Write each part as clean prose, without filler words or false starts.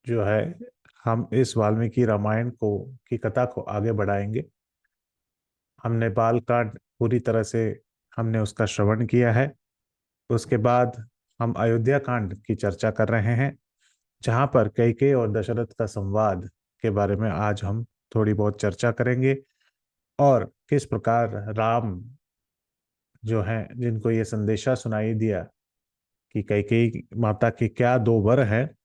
जो है हम इस वाल्मीकि रामायण को की कथा को आगे बढ़ाएंगे। हमने बाल कांड पूरी तरह से हमने उसका श्रवण किया है। उसके बाद हम अयोध्या कांड की चर्चा कर रहे हैं, जहां पर कैकेयी और दशरथ का संवाद के बारे में आज हम थोड़ी बहुत चर्चा करेंगे। और किस प्रकार राम जो हैं, जिनको ये संदेशा सुनाई दिया कि कैकेयी माता के क्या दो वर हैं,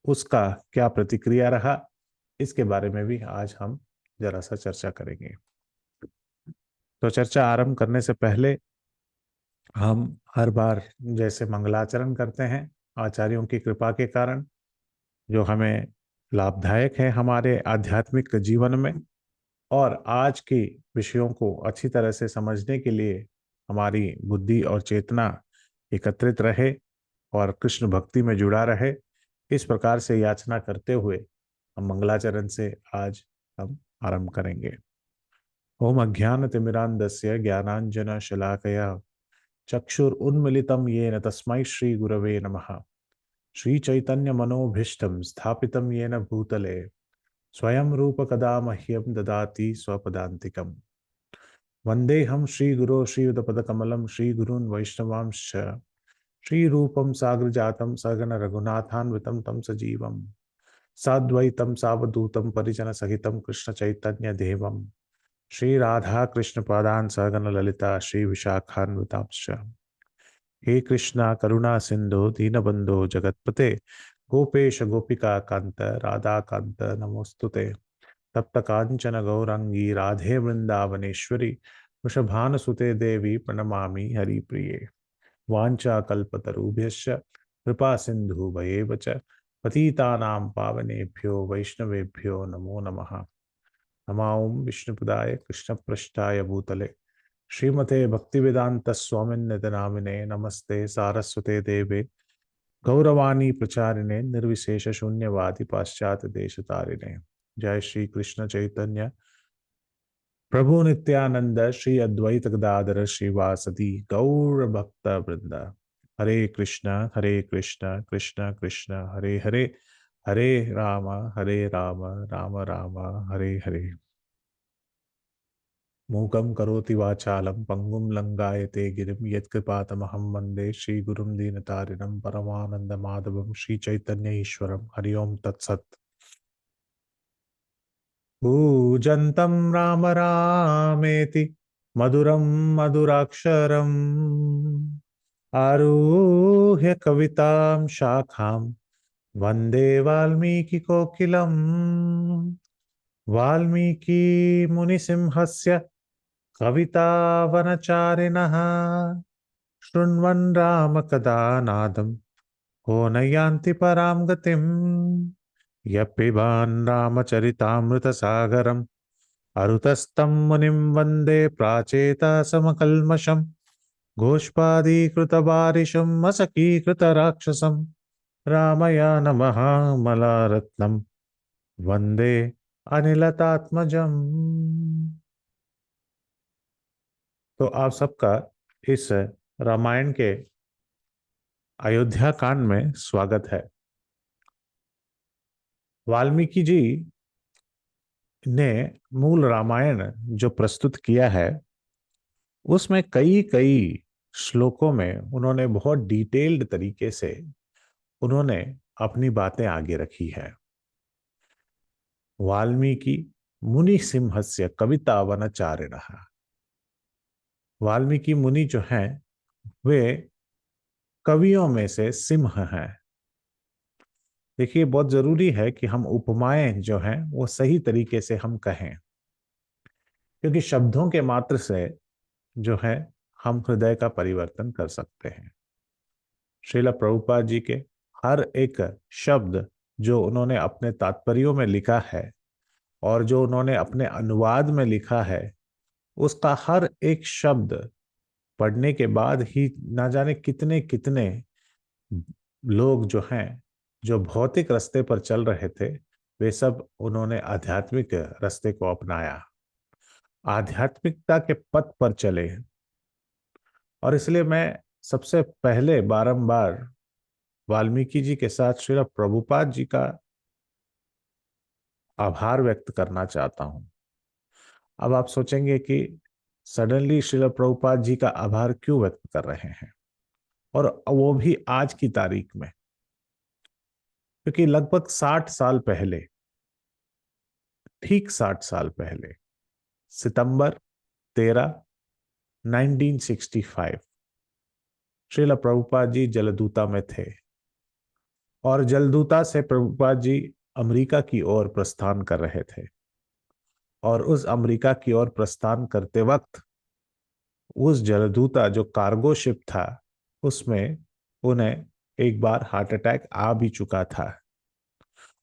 उसका क्या प्रतिक्रिया रहा, इसके बारे में भी आज हम जरा सा चर्चा करेंगे। तो चर्चा आरंभ करने से पहले हम हर बार जैसे मंगलाचरण करते हैं आचार्यों की कृपा के कारण, जो हमें लाभदायक है हमारे आध्यात्मिक जीवन में, और आज की विषयों को अच्छी तरह से समझने के लिए हमारी बुद्धि और चेतना एकत्रित रहे और कृष्ण भक्ति में जुड़ा रहे, इस प्रकार से याचना करते हुए हम मंगलाचरण से आज हम आरंभ करेंगे। ओम अज्ञानतिमिरान्धस्य ज्ञानाञ्जनशलाकया चक्षुरुन्मिलितं येन तस्मै श्रीगुरवे नमः। श्रीचैतन्यमनोभीष्टं स्थापितं येन भूतले स्वयं रूप कदा मह्यं ददाति स्वपदान्तिकम्। वन्देऽहं श्रीगुरो श्रीयुतपदकमलं श्रीगुरून् वैष्णवांश्च श्रीरूपं साग्रजातं सगण रघुनाथान्वितं तं सजीवं साद्वैतं सावधूतं परिजनसहितं कृष्णचैतन्यदेवं श्रीराधाकृष्णपादान् सगण ललिता श्रीविशाखान्वितांश्च। हे कृष्णा करुणा सिंधु दीनबंधो जगतपते गोपेश गोपिका कांत राधा कांत नमोस्तुते। तप्त कांचन गौरांगी राधे वृंदावनेश्वरी वृषभानुसुते देवी प्रणमामि हरिप्रिये। वाञ्छाकल्पतरुभ्यश्च कृपा सिंधु भयेव च पतितानां पावनेभ्यो वैष्णवेभ्यो नमो नमः। नमां विष्णुपदाय कृष्णपृष्ठाय भूतले श्रीमते भक्तिवेदांत स्वामिन्नित नामिने नमस्ते सारस्वते देवे गौरवाणी प्रचारिणे निर्विशेष शून्यवादी पाश्चात्य देश तारिणे। जय श्री कृष्ण चैतन्य प्रभु नित्यानंद श्री अद्वैत गदाधर श्रीवासदि गौर भक्त वृंद। हरे कृष्ण कृष्ण कृष्ण हरे हरे, हरे राम राम राम राम हरे हरे। मूकं करोति वाचालं पंगुं लंघायते गिरिं यत्कृपातमहं वन्दे श्रीगुरुं दीनतारिणं परमानन्दमाधवं श्रीचैतन्य ईश्वरं। हरि ओं तत्सत्। कूजन्तं राम रामेति मधुरं मधुराक्षरम् आरुह्य कवितां शाखां वन्दे वाल्मीकिकोकिलम्। वाल्मीकि मुनिसिंहस्य कवितावनचारिणः शृण्वन् रामकथानादं को न यान्ति परां गतिम्। यः पिबान् रामचरितामृतसागरम् अरुतस्तं मुनिं वन्दे प्राचेतसमकल्मषम्। गोष्पादीकृतबारिशम् असकीकृतराक्षसम् रामयानमः मलारत्नम् वन्दे अनिलतात्मजम्। तो आप सबका इस रामायण के अयोध्या कांड में स्वागत है। वाल्मीकि जी ने मूल रामायण जो प्रस्तुत किया है, उसमें कई कई श्लोकों में उन्होंने बहुत डिटेल्ड तरीके से उन्होंने अपनी बातें आगे रखी है। वाल्मीकि मुनि सिंहस्य कविता वनचारिणः। वाल्मीकि मुनि जो हैं वे कवियों में से सिंह हैं। देखिए, बहुत जरूरी है कि हम उपमाएं जो हैं वो सही तरीके से हम कहें, क्योंकि शब्दों के मात्र से जो है हम हृदय का परिवर्तन कर सकते हैं। श्रील प्रभुपाद जी के हर एक शब्द जो उन्होंने अपने तात्पर्यों में लिखा है और जो उन्होंने अपने अनुवाद में लिखा है, उसका हर एक शब्द पढ़ने के बाद ही ना जाने कितने कितने लोग जो हैं, जो भौतिक रास्ते पर चल रहे थे, वे सब उन्होंने आध्यात्मिक रास्ते को अपनाया, आध्यात्मिकता के पथ पर चले। और इसलिए मैं सबसे पहले बारंबार वाल्मीकि जी के साथ श्रील प्रभुपाद जी का आभार व्यक्त करना चाहता हूं। अब आप सोचेंगे कि सडनली श्रील प्रभुपाद जी का आभार क्यों व्यक्त कर रहे हैं, और वो भी आज की तारीख में। क्योंकि लगभग 60 साल पहले, ठीक 60 साल पहले, सितंबर 13, 1965, श्रील प्रभुपाद जी जलदूता में थे, और जलदूता से प्रभुपाद जी अमेरिका की ओर प्रस्थान कर रहे थे। और उस अमेरिका की ओर प्रस्थान करते वक्त उस जलदूता जो कार्गो शिप था, उसमें उन्हें एक बार हार्ट अटैक आ भी चुका था।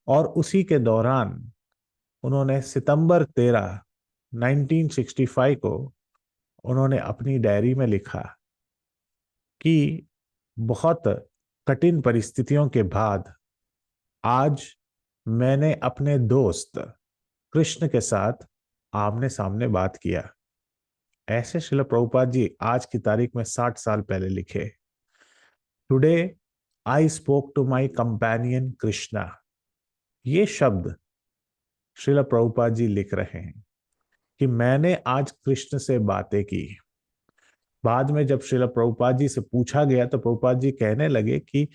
और उसी के दौरान उन्होंने सितंबर 13, 1965 को उन्होंने अपनी डायरी में लिखा कि बहुत कठिन परिस्थितियों के बाद आज मैंने अपने दोस्त कृष्ण के साथ आमने सामने बात किया। ऐसे श्रील प्रभुपाद जी आज की तारीख में 60 साल पहले लिखे, today I spoke to my companion Krishna. ये शब्द श्रील प्रभुपाद जी लिख रहे हैं कि मैंने आज कृष्ण से बातें की। बाद में जब श्रील प्रभुपाद जी से पूछा गया तो प्रभुपाद जी कहने लगे कि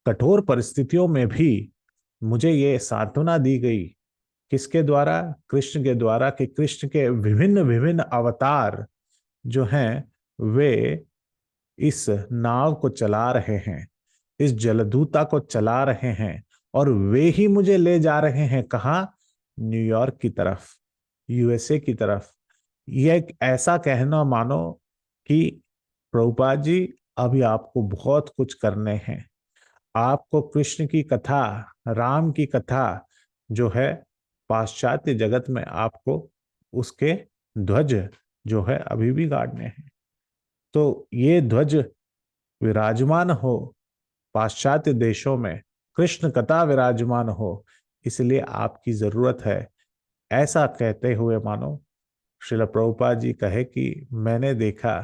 कठोर परिस्थितियों में भी मुझे ये सांत्वना दी गई, किसके द्वारा? कृष्ण के द्वारा, कि कृष्ण के विभिन्न विभिन्न अवतार जो हैं वे इस नाव को चला रहे हैं, इस जलदूता को चला रहे हैं, और वे ही मुझे ले जा रहे हैं कहाँ? न्यूयॉर्क की तरफ, यूएसए की तरफ। यह एक ऐसा कहना मानो कि प्रभुपाद जी अभी आपको बहुत कुछ करने हैं। आपको कृष्ण की कथा, राम की कथा जो है पाश्चात्य जगत में, आपको उसके ध्वज जो है अभी भी गाड़ने हैं। तो ये ध्वज विराजमान हो पाश्चात्य देशों में, कृष्ण कथा विराजमान हो, इसलिए आपकी जरूरत है। ऐसा कहते हुए मानो श्रील प्रभुपाद जी कहे कि मैंने देखा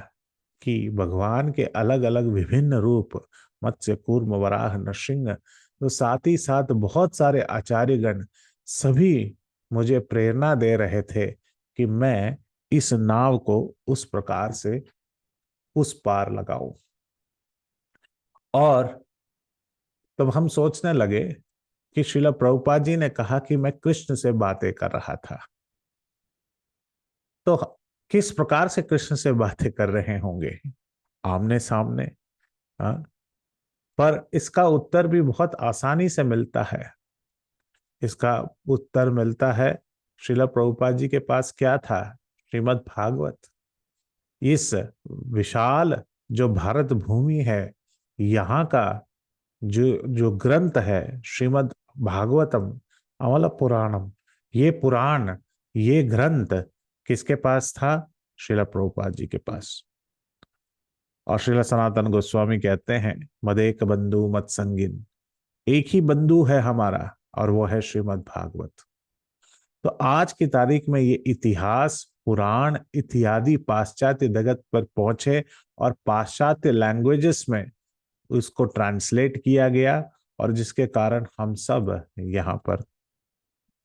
कि भगवान के अलग अलग विभिन्न रूप, मत्स्य कूर्म वराह नृसिंह, तो साथ ही साथ बहुत सारे आचार्यगण सभी मुझे प्रेरणा दे रहे थे कि मैं इस नाव को उस प्रकार से उस पार लगाऊं। और तब हम सोचने लगे कि श्रील प्रभुपाद जी ने कहा कि मैं कृष्ण से बातें कर रहा था, तो किस प्रकार से कृष्ण से बातें कर रहे होंगे? आमने सामने। हाँ, पर इसका उत्तर भी बहुत आसानी से मिलता है। इसका उत्तर मिलता है, श्रील प्रभुपाद जी के पास क्या था? श्रीमद् भागवत। इस विशाल जो भारत भूमि है, यहाँ का जो जो ग्रंथ है श्रीमद् भागवतम अमल पुराणम, ये पुराण, ये ग्रंथ किसके पास था? श्रील प्रभुपाद जी के पास। और श्रील सनातन गोस्वामी कहते हैं, मदेक बंधु मत संगिन, एक ही बंधु है हमारा, और वो है श्रीमद् भागवत। तो आज की तारीख में ये इतिहास, पुराण इत्यादि पाश्चात्य जगत पर पहुंचे, और पाश्चात्य लैंग्वेजेस में उसको ट्रांसलेट किया गया, और जिसके कारण हम सब यहाँ पर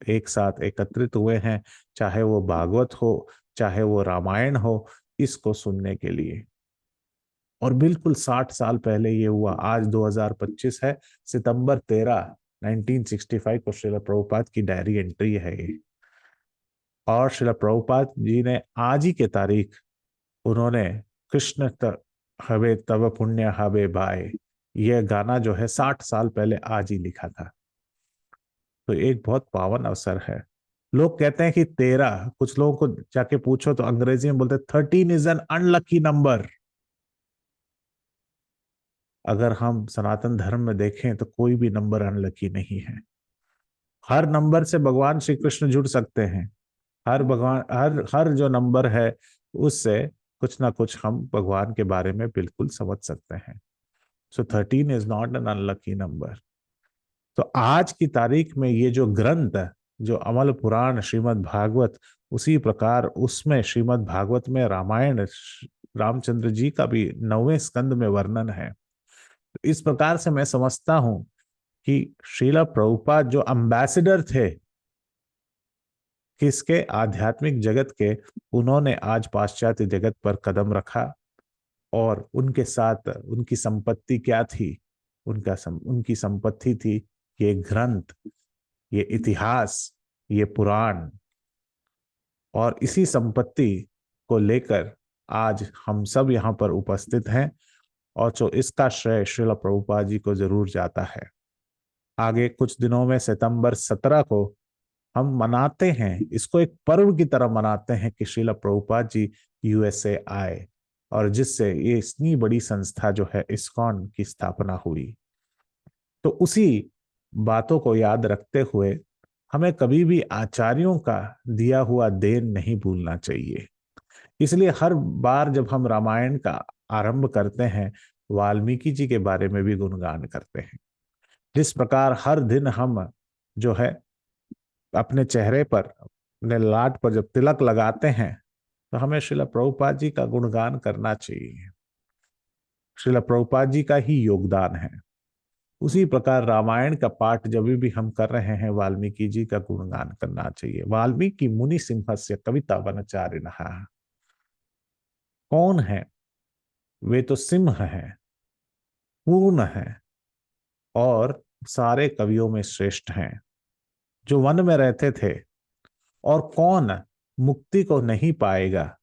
एक साथ एकत्रित हुए हैं, चाहे वो भागवत हो, चाहे वो रामायण हो, इसको सुनने के लिए। और बिल्कुल 60 साल पहले ये हुआ, आज 2025 है, सितंबर 13, 1965 को श्रील प्रभुपाद की डायरी एंट्री है ये। और श्रील प्रभुपाद जी ने आज ही के तारीख उन्होंने कृष्ण हवे तव पुण्य हवे भाई, यह गाना जो है 60 साल पहले आज ही लिखा था। तो एक बहुत पावन अवसर है। लोग कहते हैं कि 13, कुछ लोगों को जाके पूछो तो अंग्रेजी में बोलते 13 इज एन अनलकी नंबर। अगर हम सनातन धर्म में देखें तो कोई भी नंबर अनलकी नहीं है। हर नंबर से भगवान श्री कृष्ण जुड़ सकते हैं। हर भगवान, हर हर जो नंबर है उससे कुछ ना कुछ हम भगवान के बारे में बिल्कुल समझ सकते हैं। सो 13 is not an unlucky number. तो आज की तारीख में ये जो ग्रंथ, जो अमल पुराण श्रीमद् भागवत, उसी प्रकार उसमें श्रीमद् भागवत में रामायण, रामचंद्र जी का भी 9वें स्कंद में वर्णन है। तो इस प्रकार से मैं समझता हूं कि श्रील प्रभुपाद जो अम्बेसडर थे किसके? आध्यात्मिक जगत के। उन्होंने आज पाश्चात्य जगत पर कदम रखा और उनके साथ उनकी संपत्ति क्या थी? उनकी संपत्ति थी ये ग्रंथ, ये इतिहास, ये पुराण। और इसी संपत्ति को लेकर आज हम सब यहाँ पर उपस्थित हैं, और जो इसका श्रेय श्रील प्रभुपाद जी को जरूर जाता है। आगे कुछ दिनों में सितंबर 17 को हम मनाते हैं, इसको एक पर्व की तरह मनाते हैं कि श्रील प्रभुपाद जी यूएसए आए, और जिससे ये इतनी बड़ी संस्था जो है इस्कॉन की स्थापना हुई। तो उसी बातों को याद रखते हुए हमें कभी भी आचार्यों का दिया हुआ देन नहीं भूलना चाहिए। इसलिए हर बार जब हम रामायण का आरंभ करते हैं, वाल्मीकि जी के बारे में भी गुणगान करते हैं। जिस प्रकार हर दिन हम जो है अपने चेहरे पर, अपने लाट पर जब तिलक लगाते हैं, तो हमें श्रील प्रभुपाद जी का गुणगान करना चाहिए। श्रील प्रभुपाद जी का ही योगदान है। उसी प्रकार रामायण का पाठ जब भी हम कर रहे हैं, वाल्मीकि जी का गुणगान करना चाहिए। वाल्मीकि मुनि सिंहस्य कविता वनचारिणः। कौन है? वे तो सिंह है, पूर्ण है, और सारे कवियों में श्रेष्ठ हैं, जो वन में रहते थे। और कौन मुक्ति को नहीं पाएगा?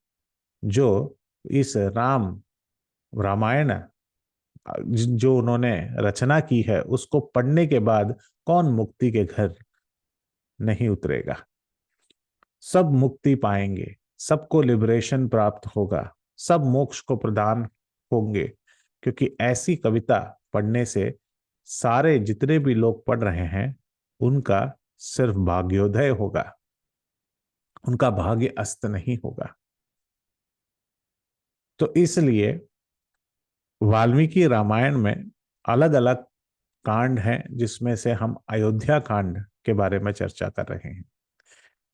जो इस रामायण जो उन्होंने रचना की है उसको पढ़ने के बाद कौन मुक्ति के घर नहीं उतरेगा? सब मुक्ति पाएंगे, सबको लिबरेशन प्राप्त होगा, सब मोक्ष को प्रदान होंगे, क्योंकि ऐसी कविता पढ़ने से सारे जितने भी लोग पढ़ रहे हैं उनका सिर्फ भाग्योदय होगा, उनका भाग्य अस्त नहीं होगा। तो इसलिए वाल्मीकि रामायण में अलग अलग कांड हैं, जिसमें से हम अयोध्या कांड के बारे में चर्चा कर रहे हैं।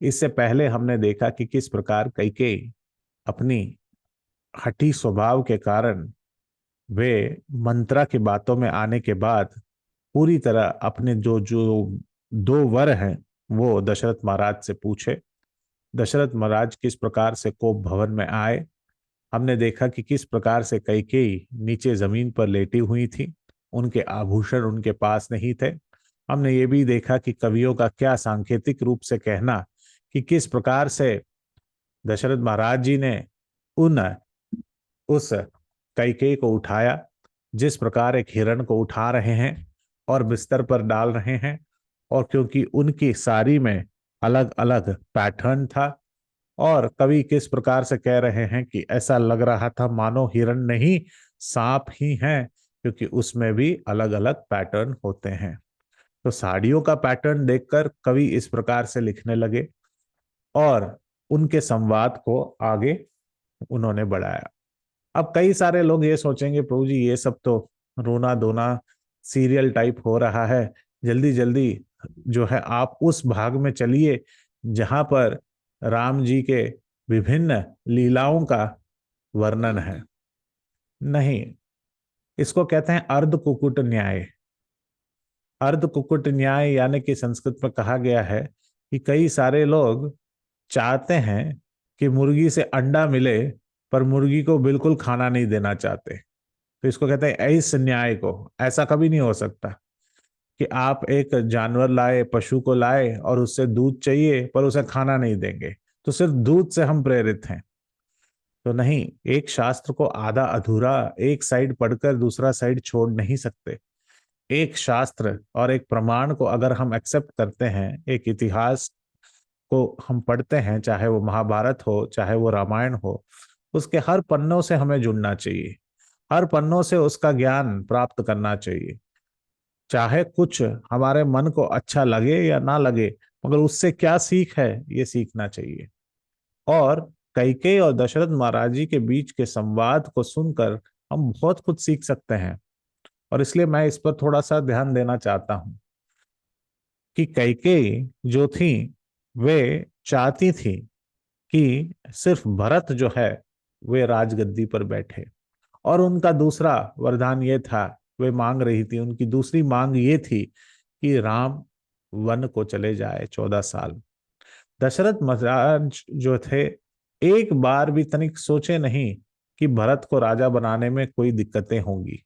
इससे पहले हमने देखा कि किस प्रकार कैकेयी अपनी हठी स्वभाव के कारण वे मंत्रा की बातों में आने के बाद पूरी तरह अपने जो जो दो वर हैं वो दशरथ महाराज से पूछे। दशरथ महाराज किस प्रकार से कोप भवन में आए। हमने देखा कि किस प्रकार से कैकेयी नीचे जमीन पर लेटी हुई थी, उनके आभूषण उनके पास नहीं थे। हमने ये भी देखा कि कवियों का क्या सांकेतिक रूप से कहना कि किस प्रकार से दशरथ महाराज जी ने उन उस कैकेयी को उठाया, जिस प्रकार एक हिरण को उठा रहे हैं और बिस्तर पर डाल रहे हैं। और क्योंकि उनकी साड़ी में अलग अलग पैटर्न था, और कवि किस प्रकार से कह रहे हैं कि ऐसा लग रहा था मानो हिरण नहीं सांप ही है, क्योंकि उसमें भी अलग अलग पैटर्न होते हैं। तो साड़ियों का पैटर्न देखकर कवि इस प्रकार से लिखने लगे, और उनके संवाद को आगे उन्होंने बढ़ाया। अब कई सारे लोग ये सोचेंगे, प्रभु जी ये सब तो रोना धोना सीरियल टाइप हो रहा है, जल्दी जल्दी जो है आप उस भाग में चलिए जहां पर राम जी के विभिन्न लीलाओं का वर्णन है। नहीं, इसको कहते हैं अर्ध कुकुट न्याय। अर्ध कुकुट न्याय यानी कि संस्कृत में कहा गया है कि कई सारे लोग चाहते हैं कि मुर्गी से अंडा मिले, पर मुर्गी को बिल्कुल खाना नहीं देना चाहते। तो इसको कहते हैं इस न्याय को। ऐसा कभी नहीं हो सकता कि आप एक जानवर लाए, पशु को लाए और उससे दूध चाहिए पर उसे खाना नहीं देंगे, तो सिर्फ दूध से हम प्रेरित हैं। तो नहीं, एक शास्त्र को आधा अधूरा एक साइड पढ़कर दूसरा साइड छोड़ नहीं सकते। एक शास्त्र और एक प्रमाण को अगर हम एक्सेप्ट करते हैं, एक इतिहास को हम पढ़ते हैं, चाहे वो महाभारत हो चाहे वो रामायण हो, उसके हर पन्नों से हमें जुड़ना चाहिए, हर पन्नों से उसका ज्ञान प्राप्त करना चाहिए। चाहे कुछ हमारे मन को अच्छा लगे या ना लगे, मगर उससे क्या सीख है ये सीखना चाहिए। और कैकेयी और दशरथ महाराज जी के बीच के संवाद को सुनकर हम बहुत कुछ सीख सकते हैं। और इसलिए मैं इस पर थोड़ा सा ध्यान देना चाहता हूं कि कैकेयी जो थी वे चाहती थी कि सिर्फ भरत जो है वे राजगद्दी पर बैठे। और उनका दूसरा वरदान ये था, वे मांग रही थी, उनकी दूसरी मांग ये थी कि राम वन को चले जाए 14 साल। दशरथ महाराज जो थे, एक बार भी तनिक सोचे नहीं कि भरत को राजा बनाने में कोई दिक्कतें होंगी।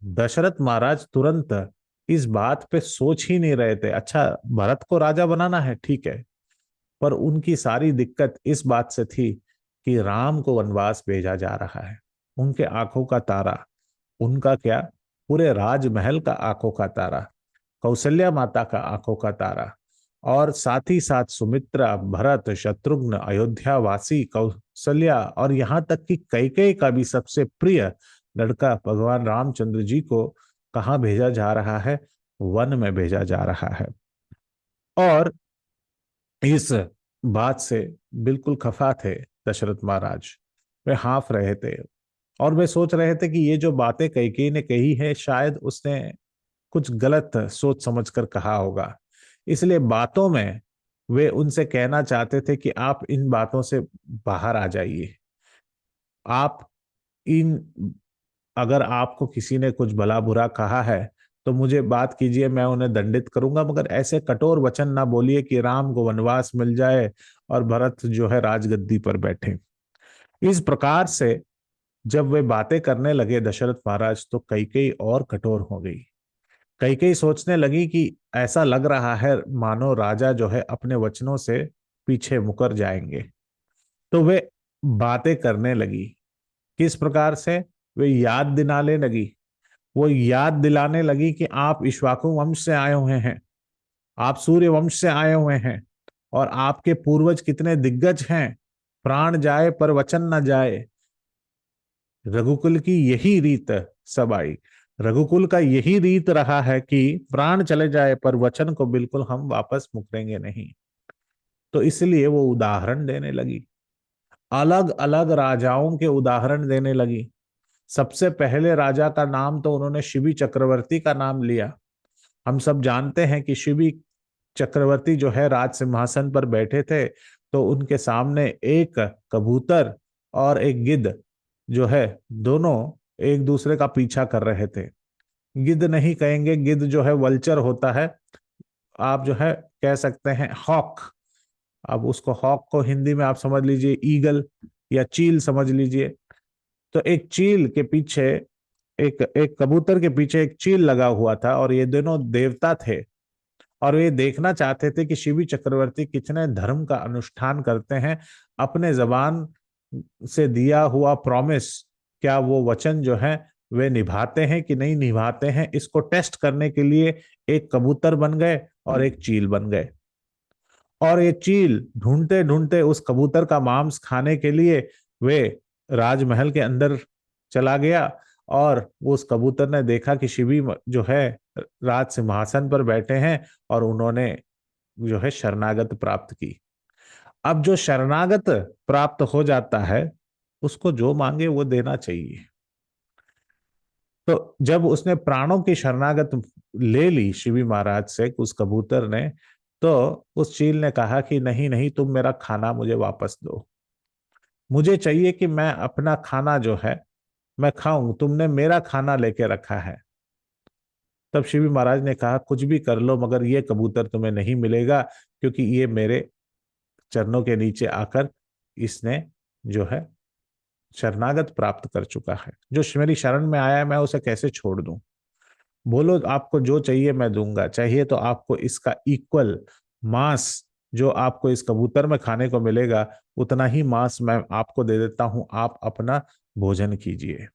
दशरथ महाराज तुरंत इस बात पे सोच ही नहीं रहे थे। अच्छा, भरत को राजा बनाना है, ठीक है, पर उनकी सारी दिक्कत इस बात से थी कि राम को वनवास भेजा जा रहा है। उनके आंखों का तारा, उनका क्या, पूरे राजमहल का आंखों का तारा, कौशल्या माता का आंखों का तारा, और साथ ही साथ सुमित्रा, भरत, शत्रुघ्न, अयोध्या वासी, कौशल्या, और यहाँ तक कि कैकेयी का भी सबसे प्रिय लड़का भगवान रामचंद्र जी को कहाँ भेजा जा रहा है? वन में भेजा जा रहा है। और इस बात से बिल्कुल खफा थे दशरथ महाराज। वे हाँफ रहे थे और वे सोच रहे थे कि ये जो बातें कैकेयी ने कही है, शायद उसने कुछ गलत सोच समझकर कहा होगा। इसलिए बातों में वे उनसे कहना चाहते थे कि आप इन बातों से बाहर आ जाइए। आप इन अगर आपको किसी ने कुछ भला बुरा कहा है तो मुझे बात कीजिए, मैं उन्हें दंडित करूंगा, मगर ऐसे कठोर वचन ना बोलिए कि राम को वनवास मिल जाए और भरत जो है राजगद्दी पर बैठे। इस प्रकार से जब वे बातें करने लगे दशरथ महाराज, तो कैकेयी और कठोर हो गई। कैकेयी सोचने लगी कि ऐसा लग रहा है मानो राजा जो है अपने वचनों से पीछे मुकर जाएंगे। तो वे बातें करने लगी। किस प्रकार से? वे याद दिलाने लगी। वो याद दिलाने लगी कि आप इक्ष्वाकु वंश से आए हुए हैं, आप सूर्य वंश से आए हुए हैं, और आपके पूर्वज कितने दिग्गज हैं। प्राण जाए पर वचन न जाए, रघुकुल की यही रीत सब आई। रघुकुल का यही रीत रहा है कि प्राण चले जाए पर वचन को बिल्कुल हम वापस मुकरेंगे नहीं। तो इसलिए वो उदाहरण देने लगी, अलग अलग राजाओं के उदाहरण देने लगी। सबसे पहले राजा का नाम तो उन्होंने शिबी चक्रवर्ती का नाम लिया। हम सब जानते हैं कि शिबी चक्रवर्ती जो है राज सिंहासन पर बैठे थे, तो उनके सामने एक कबूतर और एक गिद्ध जो है, दोनों एक दूसरे का पीछा कर रहे थे। गिद्ध नहीं कहेंगे, गिद्ध जो है वल्चर होता है, आप जो है कह सकते हैं हॉक। अब उसको, हॉक को हिंदी में आप समझ लीजिए ईगल या चील समझ लीजिए। तो एक चील के पीछे, एक एक कबूतर के पीछे एक चील लगा हुआ था, और ये दोनों देवता थे। और वे देखना चाहते थे कि शिवी चक्रवर्ती कितने धर्म का अनुष्ठान करते हैं, अपने जबान से दिया हुआ प्रॉमिस, क्या वो वचन जो है वे निभाते हैं कि नहीं निभाते हैं। इसको टेस्ट करने के लिए एक कबूतर बन गए और एक चील बन गए। और ये चील ढूंढते ढूंढते उस कबूतर का मांस खाने के लिए वे राजमहल के अंदर चला गया। और उस कबूतर ने देखा कि शिवी जो है राज सिंहासन पर बैठे हैं, और उन्होंने जो है शरणागत प्राप्त की। अब जो शरणागत प्राप्त हो जाता है, उसको जो मांगे वो देना चाहिए। तो जब उसने प्राणों की शरणागत ले ली शिवी महाराज से उस कबूतर ने, तो उस चील ने कहा कि नहीं नहीं, तुम मेरा खाना मुझे वापस दो। मुझे चाहिए कि मैं अपना खाना जो है मैं खाऊं, तुमने मेरा खाना लेके रखा है। तब शिवी महाराज ने कहा, कुछ भी कर लो मगर ये कबूतर तुम्हें नहीं मिलेगा, क्योंकि ये मेरे चरणों के नीचे आकर इसने जो है शरणागत प्राप्त कर चुका है। जो मेरी शरण में आया है, मैं उसे कैसे छोड़ दूं? बोलो, आपको जो चाहिए मैं दूंगा। चाहिए तो आपको इसका इक्वल मांस जो आपको इस कबूतर में खाने को मिलेगा, उतना ही मांस मैं आपको दे देता हूं, आप अपना भोजन कीजिए।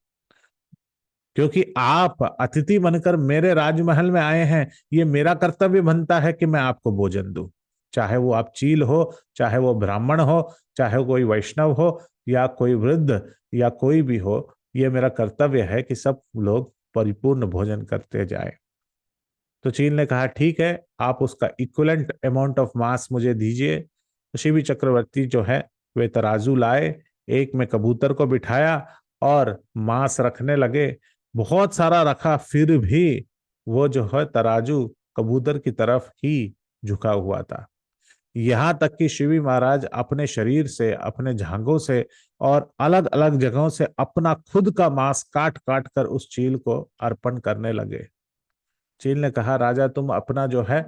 क्योंकि आप अतिथि बनकर मेरे राजमहल में आए हैं, ये मेरा कर्तव्य बनता है कि मैं आपको भोजन दूं। चाहे वो आप चील हो, चाहे वो ब्राह्मण हो, चाहे कोई वैष्णव हो, या कोई वृद्ध, या कोई भी हो, ये मेरा कर्तव्य है कि सब लोग परिपूर्ण भोजन करते जाए। तो चील ने कहा, ठीक है, आप उसका इक्वलेंट अमाउंट ऑफ मास मुझे दीजिए। तो शिवी चक्रवर्ती जो है वे तराजू लाए, एक में कबूतर को बिठाया और मांस रखने लगे। बहुत सारा रखा, फिर भी वो जो है तराजू कबूतर की तरफ ही झुका हुआ था। यहां तक कि शिवी महाराज अपने शरीर से, अपने झांगों से और अलग अलग जगहों से अपना खुद का मांस काट काट कर उस चील को अर्पण करने लगे। चील ने कहा, राजा तुम अपना जो है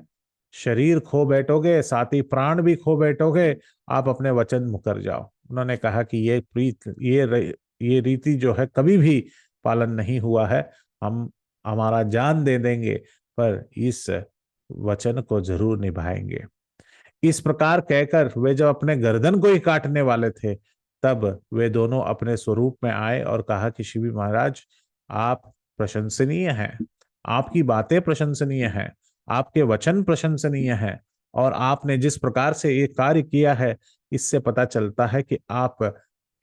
शरीर खो बैठोगे, साथ ही प्राण भी खो बैठोगे, आप अपने वचन मुकर जाओ। उन्होंने कहा कि ये रीति जो है कभी भी पालन नहीं हुआ है। हम हमारा जान दे देंगे, पर इस वचन को जरूर निभाएंगे। इस प्रकार कहकर वे जब अपने गर्दन को ही काटने वाले थे, तब वे दोनों अपने स्वरूप में आए और कहा कि शिवी महाराज, आप प्रशंसनीय हैं, आपकी बातें प्रशंसनीय हैं, आपके वचन प्रशंसनीय हैं, और आपने जिस प्रकार से ये कार्य किया है, इससे पता चलता है कि आप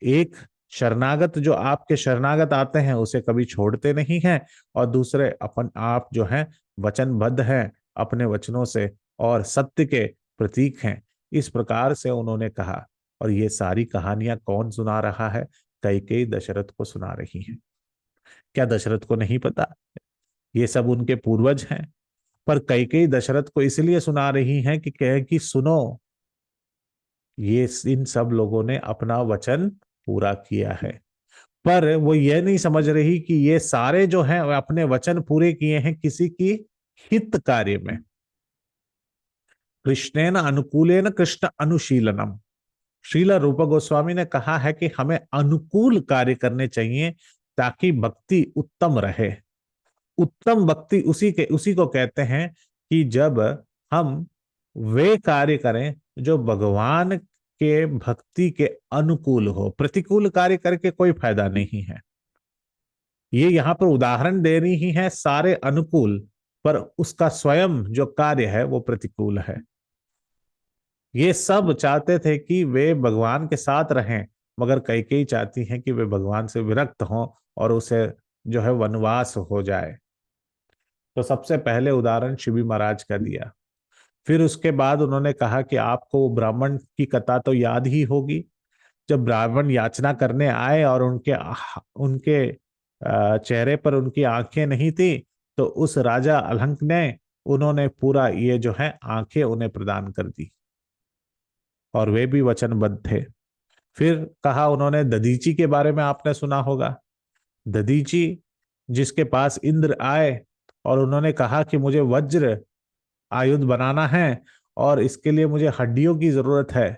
एक शरणागत, जो आपके शरणागत आते हैं उसे कभी छोड़ते नहीं हैं, और दूसरे अपन आप जो हैं वचनबद्ध हैं अपने वचनों से, और सत्य के प्रतीक हैं। इस प्रकार से उन्होंने कहा। और ये सारी कहानियां कौन सुना रहा है? कैकेयी दशरथ को सुना रही हैं। क्या दशरथ को नहीं पता? ये सब उनके पूर्वज हैं। पर कैकेयी दशरथ को इसलिए सुना रही हैं कि कहे कि सुनो, ये इन सब लोगों ने अपना वचन पूरा किया है। पर वो ये नहीं समझ रही कि ये सारे जो हैं वो अपने वचन पूरे किए हैं किसी की हित कार्य में। कृष्णेन अनुकूलेन कृष्ण अनुशीलनम। श्रील रूप गोस्वामी ने कहा है कि हमें अनुकूल कार्य करने चाहिए ताकि भक्ति उत्तम रहे। उत्तम भक्ति उसी को कहते हैं कि जब हम वे कार्य करें जो भगवान के भक्ति के अनुकूल हो। प्रतिकूल कार्य करके कोई फायदा नहीं है। ये यहाँ पर उदाहरण दे रही है सारे अनुकूल, पर उसका स्वयं जो कार्य है वो प्रतिकूल है। ये सब चाहते थे कि वे भगवान के साथ रहें, मगर कैकेयी चाहती हैं कि वे भगवान से विरक्त हों और उसे जो है वनवास हो जाए। तो सबसे पहले उदाहरण शिवी महाराज का दिया। फिर उसके बाद उन्होंने कहा कि आपको ब्राह्मण की कथा तो याद ही होगी। जब ब्राह्मण याचना करने आए और उनके चेहरे पर उनकी आंखें नहीं थी, तो उस राजा अलंक ने उन्होंने पूरा ये जो है आंखें उन्हें प्रदान कर दी, और वे भी वचनबद्ध थे। फिर कहा उन्होंने दधीची के बारे में, आपने सुना होगा। दधीची जिसके पास इंद्र आए और उन्होंने कहा कि मुझे वज्र आयुध बनाना है और इसके लिए मुझे हड्डियों की जरूरत है।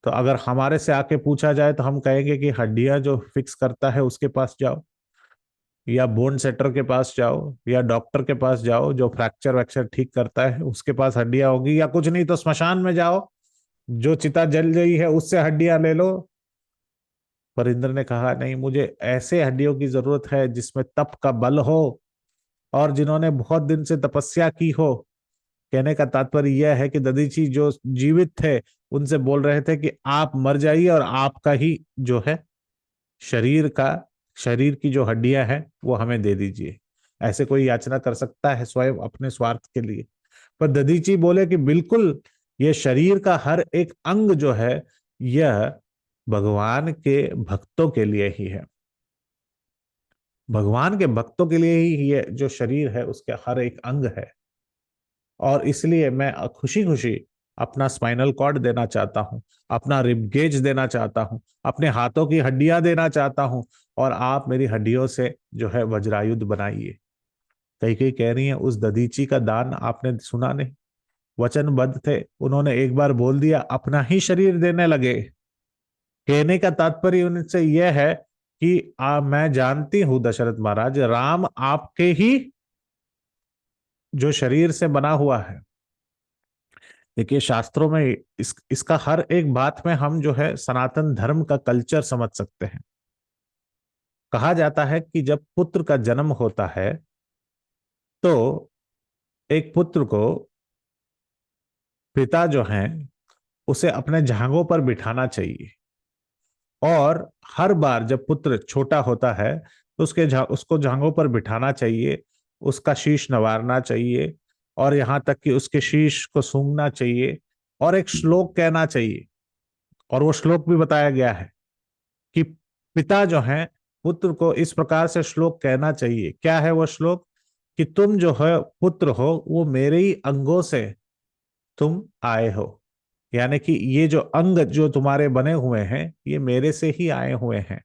तो अगर हमारे से आके पूछा जाए तो हम कहेंगे कि हड्डियां जो फिक्स करता है उसके पास जाओ, या बोन सेटर के पास जाओ, या डॉक्टर के पास जाओ जो फ्रैक्चर वैक्चर ठीक करता है, उसके पास हड्डियां होगी। या कुछ नहीं तो स्मशान में जाओ, जो चिता जल गई है उससे हड्डियां ले लो। पर इंद्र ने कहा नहीं, मुझे ऐसे हड्डियों की जरूरत है जिसमें तप का बल हो और जिन्होंने बहुत दिन से तपस्या की हो। कहने का तात्पर्य यह है कि दधीची जो जीवित थे उनसे बोल रहे थे कि आप मर जाइए और आपका ही जो है शरीर का शरीर की जो हड्डियां हैं वो हमें दे दीजिए। ऐसे कोई याचना कर सकता है स्वयं अपने स्वार्थ के लिए? पर दधीची बोले कि बिल्कुल, ये शरीर का हर एक अंग जो है यह भगवान के भक्तों के लिए ही है। भगवान के भक्तों के लिए ही ये जो शरीर है उसके हर एक अंग है। और इसलिए मैं खुशी खुशी अपना स्पाइनल कॉर्ड देना चाहता हूँ, अपना रिब गेज देना चाहता हूँ, अपने हाथों की हड्डियां देना चाहता हूँ, और आप मेरी हड्डियों से जो है वज्रायुध बनाइए। कई कई कह रही हैं उस दधीची का दान आपने सुना नहीं? वचनबद्ध थे, उन्होंने एक बार बोल दिया, अपना ही शरीर देने लगे। कहने का तात्पर्य उनसे यह है कि मैं जानती हूं दशरथ महाराज, राम आपके ही जो शरीर से बना हुआ है। देखिए शास्त्रों में इसका हर एक बात में हम जो है सनातन धर्म का कल्चर समझ सकते हैं। कहा जाता है कि जब पुत्र का जन्म होता है तो एक पुत्र को पिता जो हैं उसे अपने जांघों पर बिठाना चाहिए, और हर बार जब पुत्र छोटा होता है तो उसको जांघों पर बिठाना चाहिए, उसका शीश नवारना चाहिए, और यहां तक कि उसके शीश को सूंघना चाहिए, और एक श्लोक कहना चाहिए। और वो श्लोक भी बताया गया है कि पिता जो हैं पुत्र को इस प्रकार से श्लोक कहना चाहिए। क्या है वो श्लोक? कि तुम जो है पुत्र हो वो मेरे ही अंगों से तुम आए हो, यानी कि ये जो अंग जो तुम्हारे बने हुए हैं ये मेरे से ही आए हुए हैं,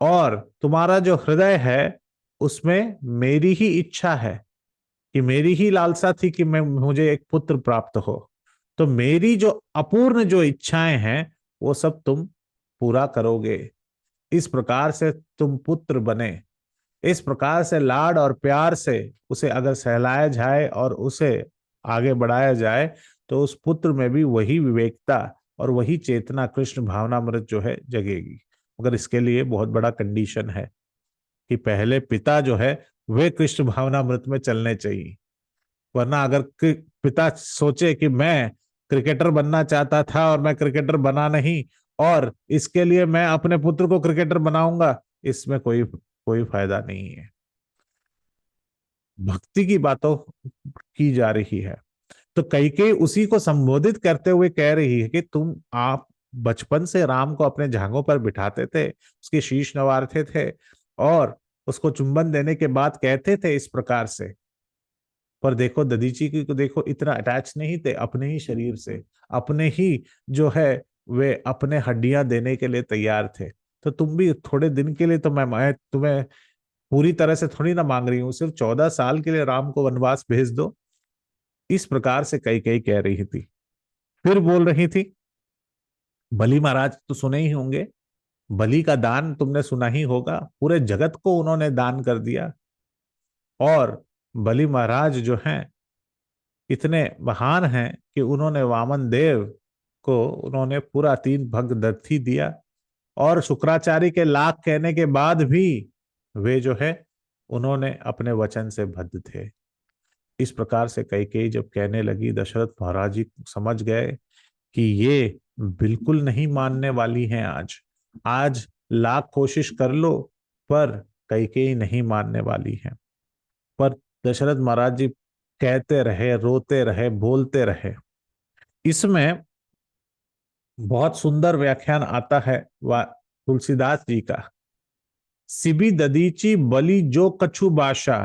और तुम्हारा जो हृदय है उसमें मेरी ही इच्छा है। कि मेरी ही लालसा थी कि मैं मुझे एक पुत्र प्राप्त हो, तो मेरी जो अपूर्ण जो इच्छाएं हैं वो सब तुम पूरा करोगे। इस प्रकार से तुम पुत्र बने, इस प्रकार से लाड और प्यार से उसे अगर सहलाया जाए और उसे आगे बढ़ाया जाए, तो उस पुत्र में भी वही विवेकता और वही चेतना कृष्ण भावनामृत जो है जगेगी। मगर इसके लिए बहुत बड़ा कंडीशन है कि पहले पिता जो है वे कृष्ण भावनामृत में चलने चाहिए। वरना अगर पिता सोचे कि मैं क्रिकेटर बनना चाहता था और मैं क्रिकेटर बना नहीं, और इसके लिए मैं अपने पुत्र को क्रिकेटर बनाऊंगा, इसमें कोई कोई फायदा नहीं है। भक्ति की बातों की जा रही है। तो कैकेयी उसी को संबोधित करते हुए कह रही है कि तुम आप बचपन से राम को अपने जांघों पर बिठाते थे, उसकी शीश नवारते थे और उसको चुंबन देने के बाद कहते थे इस प्रकार से। पर देखो दधीची की को देखो, इतना अटैच नहीं थे अपने ही शरीर से, अपने ही जो है वे अपने हड्डियां देने के लिए तैयार थे। तो तुम भी थोड़े दिन के लिए, तो मैं तुम्हें पूरी तरह से थोड़ी ना मांग रही हूँ, सिर्फ 14 साल के लिए राम को वनवास भेज दो। इस प्रकार से कई कई कह रही थी। फिर बोल रही थी, बलि महाराज तो सुने ही होंगे, बलि का दान तुमने सुना ही होगा, पूरे जगत को उन्होंने दान कर दिया। और बलि महाराज जो हैं इतने महान हैं कि उन्होंने वामन देव को उन्होंने पूरा 3 भग दर्थी दिया। और शुक्राचार्य के लाख कहने के बाद भी वे जो है उन्होंने अपने वचन से बद्ध थे। इस प्रकार से कैकेयी जब कहने लगी, दशरथ महाराज जी समझ गए कि ये बिल्कुल नहीं मानने वाली हैं। आज आज लाख कोशिश कर लो पर कैकेयी नहीं मानने वाली है। पर दशरथ महाराज जी कहते रहे, रोते रहे, बोलते रहे। इसमें बहुत सुंदर व्याख्यान आता है तुलसीदास जी का। सिबी ददीची बलि जो कछु बाशा,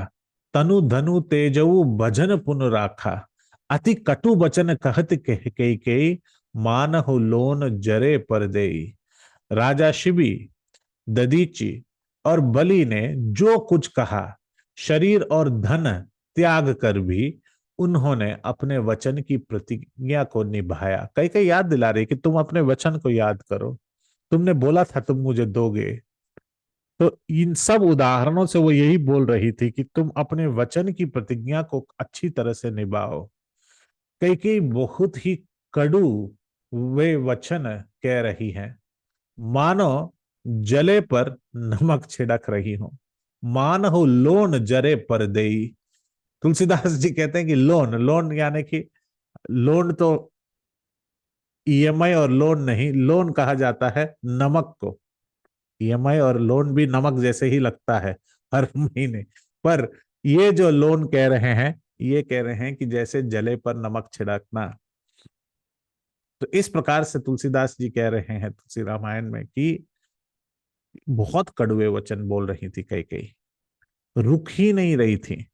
तनु धनु तेजऊ भजन पुन राखा। अति कटु वचन कहत के मानहु लोन जरे पर देई। राजा शिबी, ददीची और बलि ने जो कुछ कहा, शरीर और धन त्याग कर भी उन्होंने अपने वचन की प्रतिज्ञा को निभाया। कई कई याद दिला रही कि तुम अपने वचन को याद करो, तुमने बोला था तुम मुझे दोगे। तो इन सब उदाहरणों से वो यही बोल रही थी कि तुम अपने वचन की प्रतिज्ञा को अच्छी तरह से निभाओ। कई कई बहुत ही कड़ू वे वचन कह रही हैं, मानो जले पर नमक छिड़क रही हो। मान हो लोन जरे पर देई। तुलसीदास जी कहते हैं कि लोन, लोन यानी कि लोन तो ईएमआई और लोन नहीं, लोन कहा जाता है नमक को। ईएमआई और लोन भी नमक जैसे ही लगता है हर महीने। पर ये जो लोन कह रहे हैं, ये कह रहे हैं कि जैसे जले पर नमक छिड़कना। तो इस प्रकार से तुलसीदास जी कह रहे हैं तुलसी रामायण में कि बहुत कड़वे वचन बोल रही थी कई कई, रुक ही नहीं रही थी।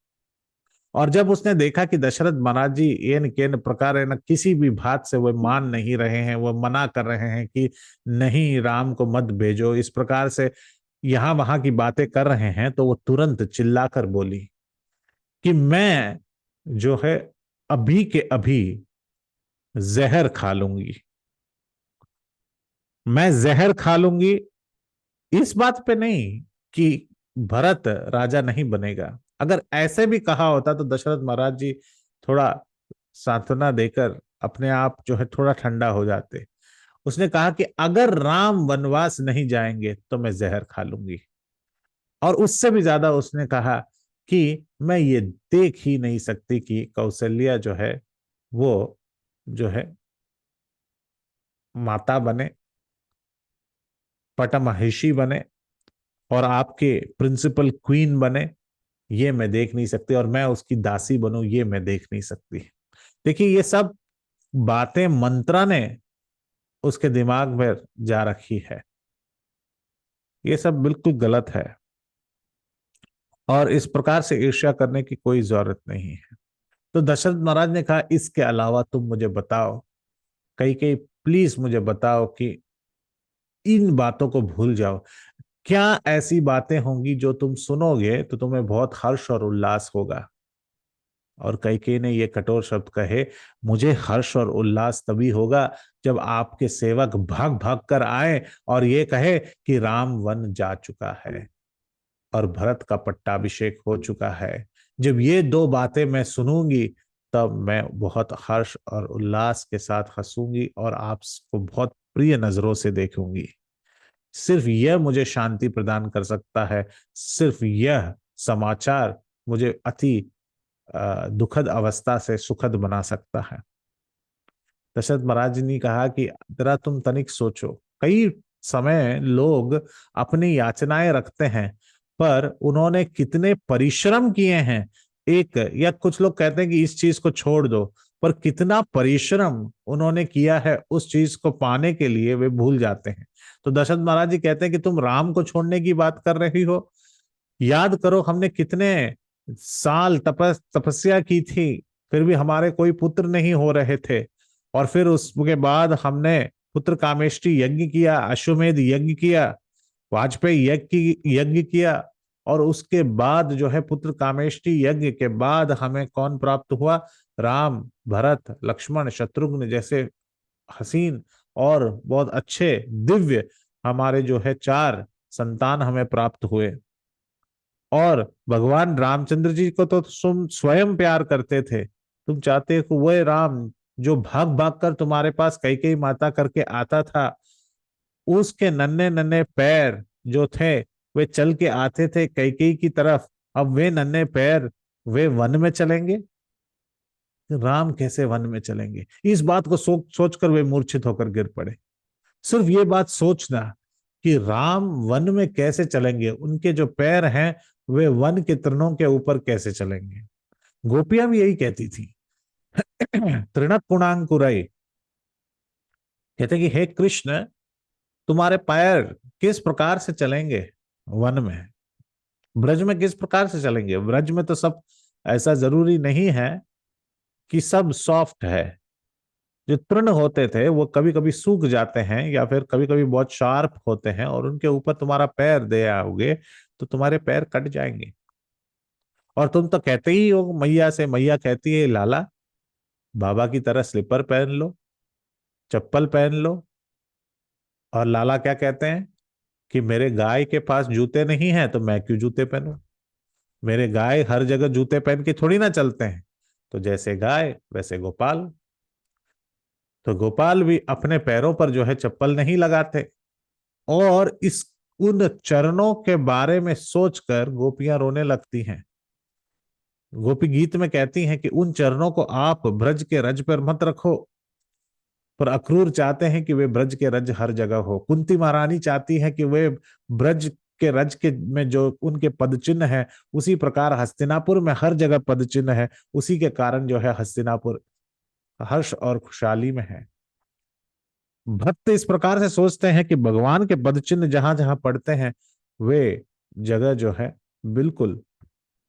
और जब उसने देखा कि दशरथ महाराज जी एन केन प्रकार है न किसी भी बात से वो मान नहीं रहे हैं, वो मना कर रहे हैं कि नहीं राम को मत भेजो, इस प्रकार से यहां वहां की बातें कर रहे हैं, तो वो तुरंत चिल्लाकर बोली कि मैं जो है अभी के अभी जहर खा लूंगी, मैं जहर खा लूंगी। इस बात पे नहीं कि भरत राजा नहीं बनेगा। अगर ऐसे भी कहा होता तो दशरथ महाराज जी थोड़ा सांत्वना देकर अपने आप जो है थोड़ा ठंडा हो जाते। उसने कहा कि अगर राम वनवास नहीं जाएंगे तो मैं जहर खा लूंगी। और उससे भी ज्यादा उसने कहा कि मैं ये देख ही नहीं सकती कि कौशल्या जो है वो जो है माता बने, पटमहिषी बने और आपके प्रिंसिपल क्वीन बने। ये मैं देख नहीं सकती, और मैं उसकी दासी बनूं ये मैं देख नहीं सकती। देखिए ये सब बातें मंत्रा ने उसके दिमाग में जा रखी है। ये सब बिल्कुल गलत है और इस प्रकार से ईर्ष्या करने की कोई जरूरत नहीं है। तो दशरथ महाराज ने कहा इसके अलावा तुम मुझे बताओ, कई कई प्लीज मुझे बताओ कि इन बातों को भूल जाओ। क्या ऐसी बातें होंगी जो तुम सुनोगे तो तुम्हें बहुत हर्ष और उल्लास होगा। और कैकेयी ने ये कठोर शब्द कहे, मुझे हर्ष और उल्लास तभी होगा जब आपके सेवक भाग भाग कर आए और ये कहे कि राम वन जा चुका है और भरत का पट्टाभिषेक हो चुका है। जब ये दो बातें मैं सुनूंगी तब मैं बहुत हर्ष और उल्लास के साथ हंसूंगी और आपको बहुत प्रिय नजरों से देखूंगी। सिर्फ यह मुझे शांति प्रदान कर सकता है, सिर्फ यह समाचार मुझे अति दुखद अवस्था से सुखद बना सकता है। दशरथ महाराज ने कहा कि जरा तुम तनिक सोचो, कई समय लोग अपनी याचनाएं रखते हैं, पर उन्होंने कितने परिश्रम किए हैं। एक या कुछ लोग कहते हैं कि इस चीज को छोड़ दो, पर कितना परिश्रम उन्होंने किया है उस चीज को पाने के लिए वे भूल जाते हैं। तो दशरथ महाराज जी कहते हैं कि तुम राम को छोड़ने की बात कर रही हो। याद करो हमने कितने साल तपस्या की थी, फिर भी हमारे कोई पुत्र नहीं हो रहे थे। और फिर उसके बाद हमने पुत्र कामेष्टि यज्ञ किया, अश्वमेध यज्ञ किया, वाजपेयी यज्ञ किया, और उसके बाद जो है पुत्र कामेष्टि यज्ञ के बाद हमें कौन प्राप्त हुआ? राम, भरत, लक्ष्मण, शत्रुघ्न जैसे हसीन और बहुत अच्छे दिव्य हमारे जो है 4 संतान हमें प्राप्त हुए। और भगवान रामचंद्र जी को तो तुम स्वयं प्यार करते थे, तुम चाहते हो वह राम जो भाग भाग कर तुम्हारे पास कैकेयी माता करके आता था, उसके नन्हे नन्हे पैर जो थे वे चल के आते थे कैकेयी की तरफ। अब वे नन्हे पैर वे वन में चलेंगे? राम कैसे वन में चलेंगे? इस बात को सोचकर वे मूर्छित होकर गिर पड़े। सिर्फ ये बात सोचना कि राम वन में कैसे चलेंगे, उनके जो पैर हैं वे वन के तृणों के ऊपर कैसे चलेंगे। गोपियां भी यही कहती थी। तृणक कुणांकुरई, कहते कि हे कृष्ण, तुम्हारे पैर किस प्रकार से चलेंगे वन में, ब्रज में किस प्रकार से चलेंगे? ब्रज में तो सब ऐसा जरूरी नहीं है कि सब सॉफ्ट है। जो तृण होते थे वो कभी कभी सूख जाते हैं या फिर कभी कभी बहुत शार्प होते हैं, और उनके ऊपर तुम्हारा पैर दे आओगे तो तुम्हारे पैर कट जाएंगे। और तुम तो कहते ही हो मैया से, मैया कहती है लाला बाबा की तरह स्लीपर पहन लो, चप्पल पहन लो। और लाला क्या कहते हैं कि मेरे गाय के पास जूते नहीं हैं तो मैं क्यों जूते पहनूं? मेरे गाय हर जगह जूते पहन के थोड़ी ना चलते हैं। तो जैसे गाय वैसे गोपाल। तो गोपाल भी अपने पैरों पर जो है चप्पल नहीं लगाते। और इस उन चरणों के बारे में सोचकर गोपियां रोने लगती हैं। गोपी गीत में कहती हैं कि उन चरणों को आप ब्रज के रज पर मत रखो, पर अक्रूर चाहते हैं कि वे ब्रज के रज हर जगह हो। कुंती महारानी चाहती है कि वे ब्रज के रज के में जो उनके पद चिन्ह है उसी प्रकार हस्तिनापुर में हर जगह पद चिन्ह है, उसी के कारण जो है हस्तिनापुर हर्ष और खुशहाली में है। भक्त इस प्रकार से सोचते हैं कि भगवान के पद चिन्ह जहां जहां पड़ते हैं वे जगह जो है बिल्कुल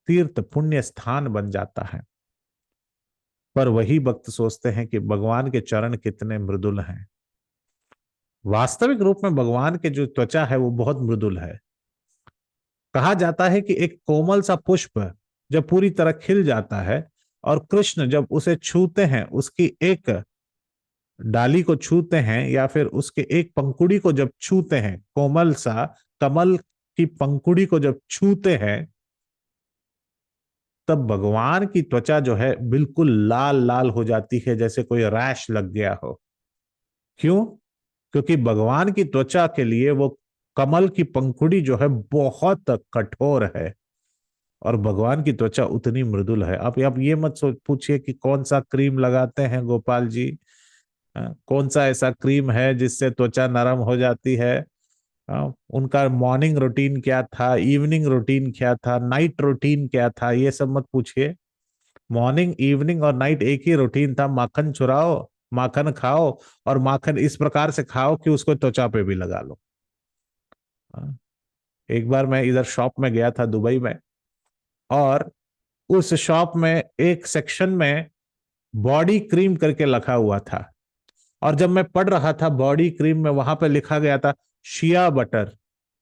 तीर्थ पुण्य स्थान बन जाता है। पर वही भक्त सोचते हैं कि भगवान के चरण कितने मृदुल हैं। वास्तविक रूप में भगवान के जो त्वचा है वो बहुत मृदुल है। कहा जाता है कि एक कोमल सा पुष्प जब पूरी तरह खिल जाता है और कृष्ण जब उसे छूते हैं, उसकी एक डाली को छूते हैं या फिर उसके एक पंखुड़ी को जब छूते हैं, कोमल सा कमल की पंखुड़ी को जब छूते हैं, तब भगवान की त्वचा जो है बिल्कुल लाल लाल हो जाती है, जैसे कोई रैश लग गया हो। क्यों? क्योंकि भगवान की त्वचा के लिए वो कमल की पंखुड़ी जो है बहुत कठोर है और भगवान की त्वचा उतनी मृदुल है। आप ये मत पूछिए कि कौन सा क्रीम लगाते हैं गोपाल जी, कौन सा ऐसा क्रीम है जिससे त्वचा नरम हो जाती है। उनका मॉर्निंग रूटीन क्या था, इवनिंग रूटीन क्या था, नाइट रूटीन क्या था, ये सब मत पूछिए। मॉर्निंग, इवनिंग और नाइट एक ही रूटीन था। माखन चुराओ, माखन खाओ, और माखन इस प्रकार से खाओ कि उसको त्वचा पे भी लगा लो। एक बार मैं इधर शॉप में गया था दुबई में, और उस शॉप में एक सेक्शन में बॉडी क्रीम करके लिखा हुआ था। और जब मैं पढ़ रहा था बॉडी क्रीम में, वहां पे लिखा गया था shea butter,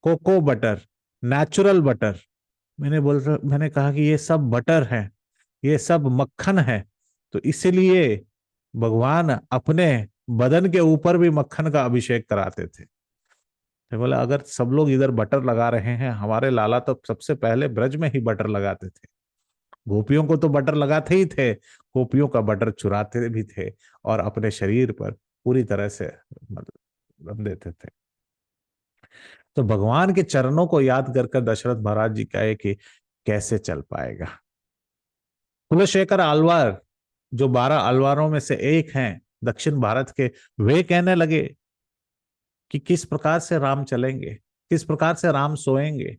cocoa butter, natural butter. मैंने कहा कि ये सब बटर है, ये सब मक्खन है। तो इसलिए भगवान अपने बदन के ऊपर भी मक्खन का अभिषेक कराते थे। तो बोला अगर सब लोग इधर बटर लगा रहे हैं, हमारे लाला तो सबसे पहले ब्रज में ही बटर लगाते थे। गोपियों को तो बटर लगाते ही थे, गोपियों का बटर चुराते भी थे और अपने शरीर पर पूरी तरह से मतलब रख देते थे। तो भगवान के चरणों को याद कर कर दशरथ महाराज जी कहे कि कैसे चल पाएगा। कुलशेखर आलवार, जो 12 अलवारों में से एक हैं दक्षिण भारत के, वे कहने लगे कि किस प्रकार से राम चलेंगे, किस प्रकार से राम सोएंगे,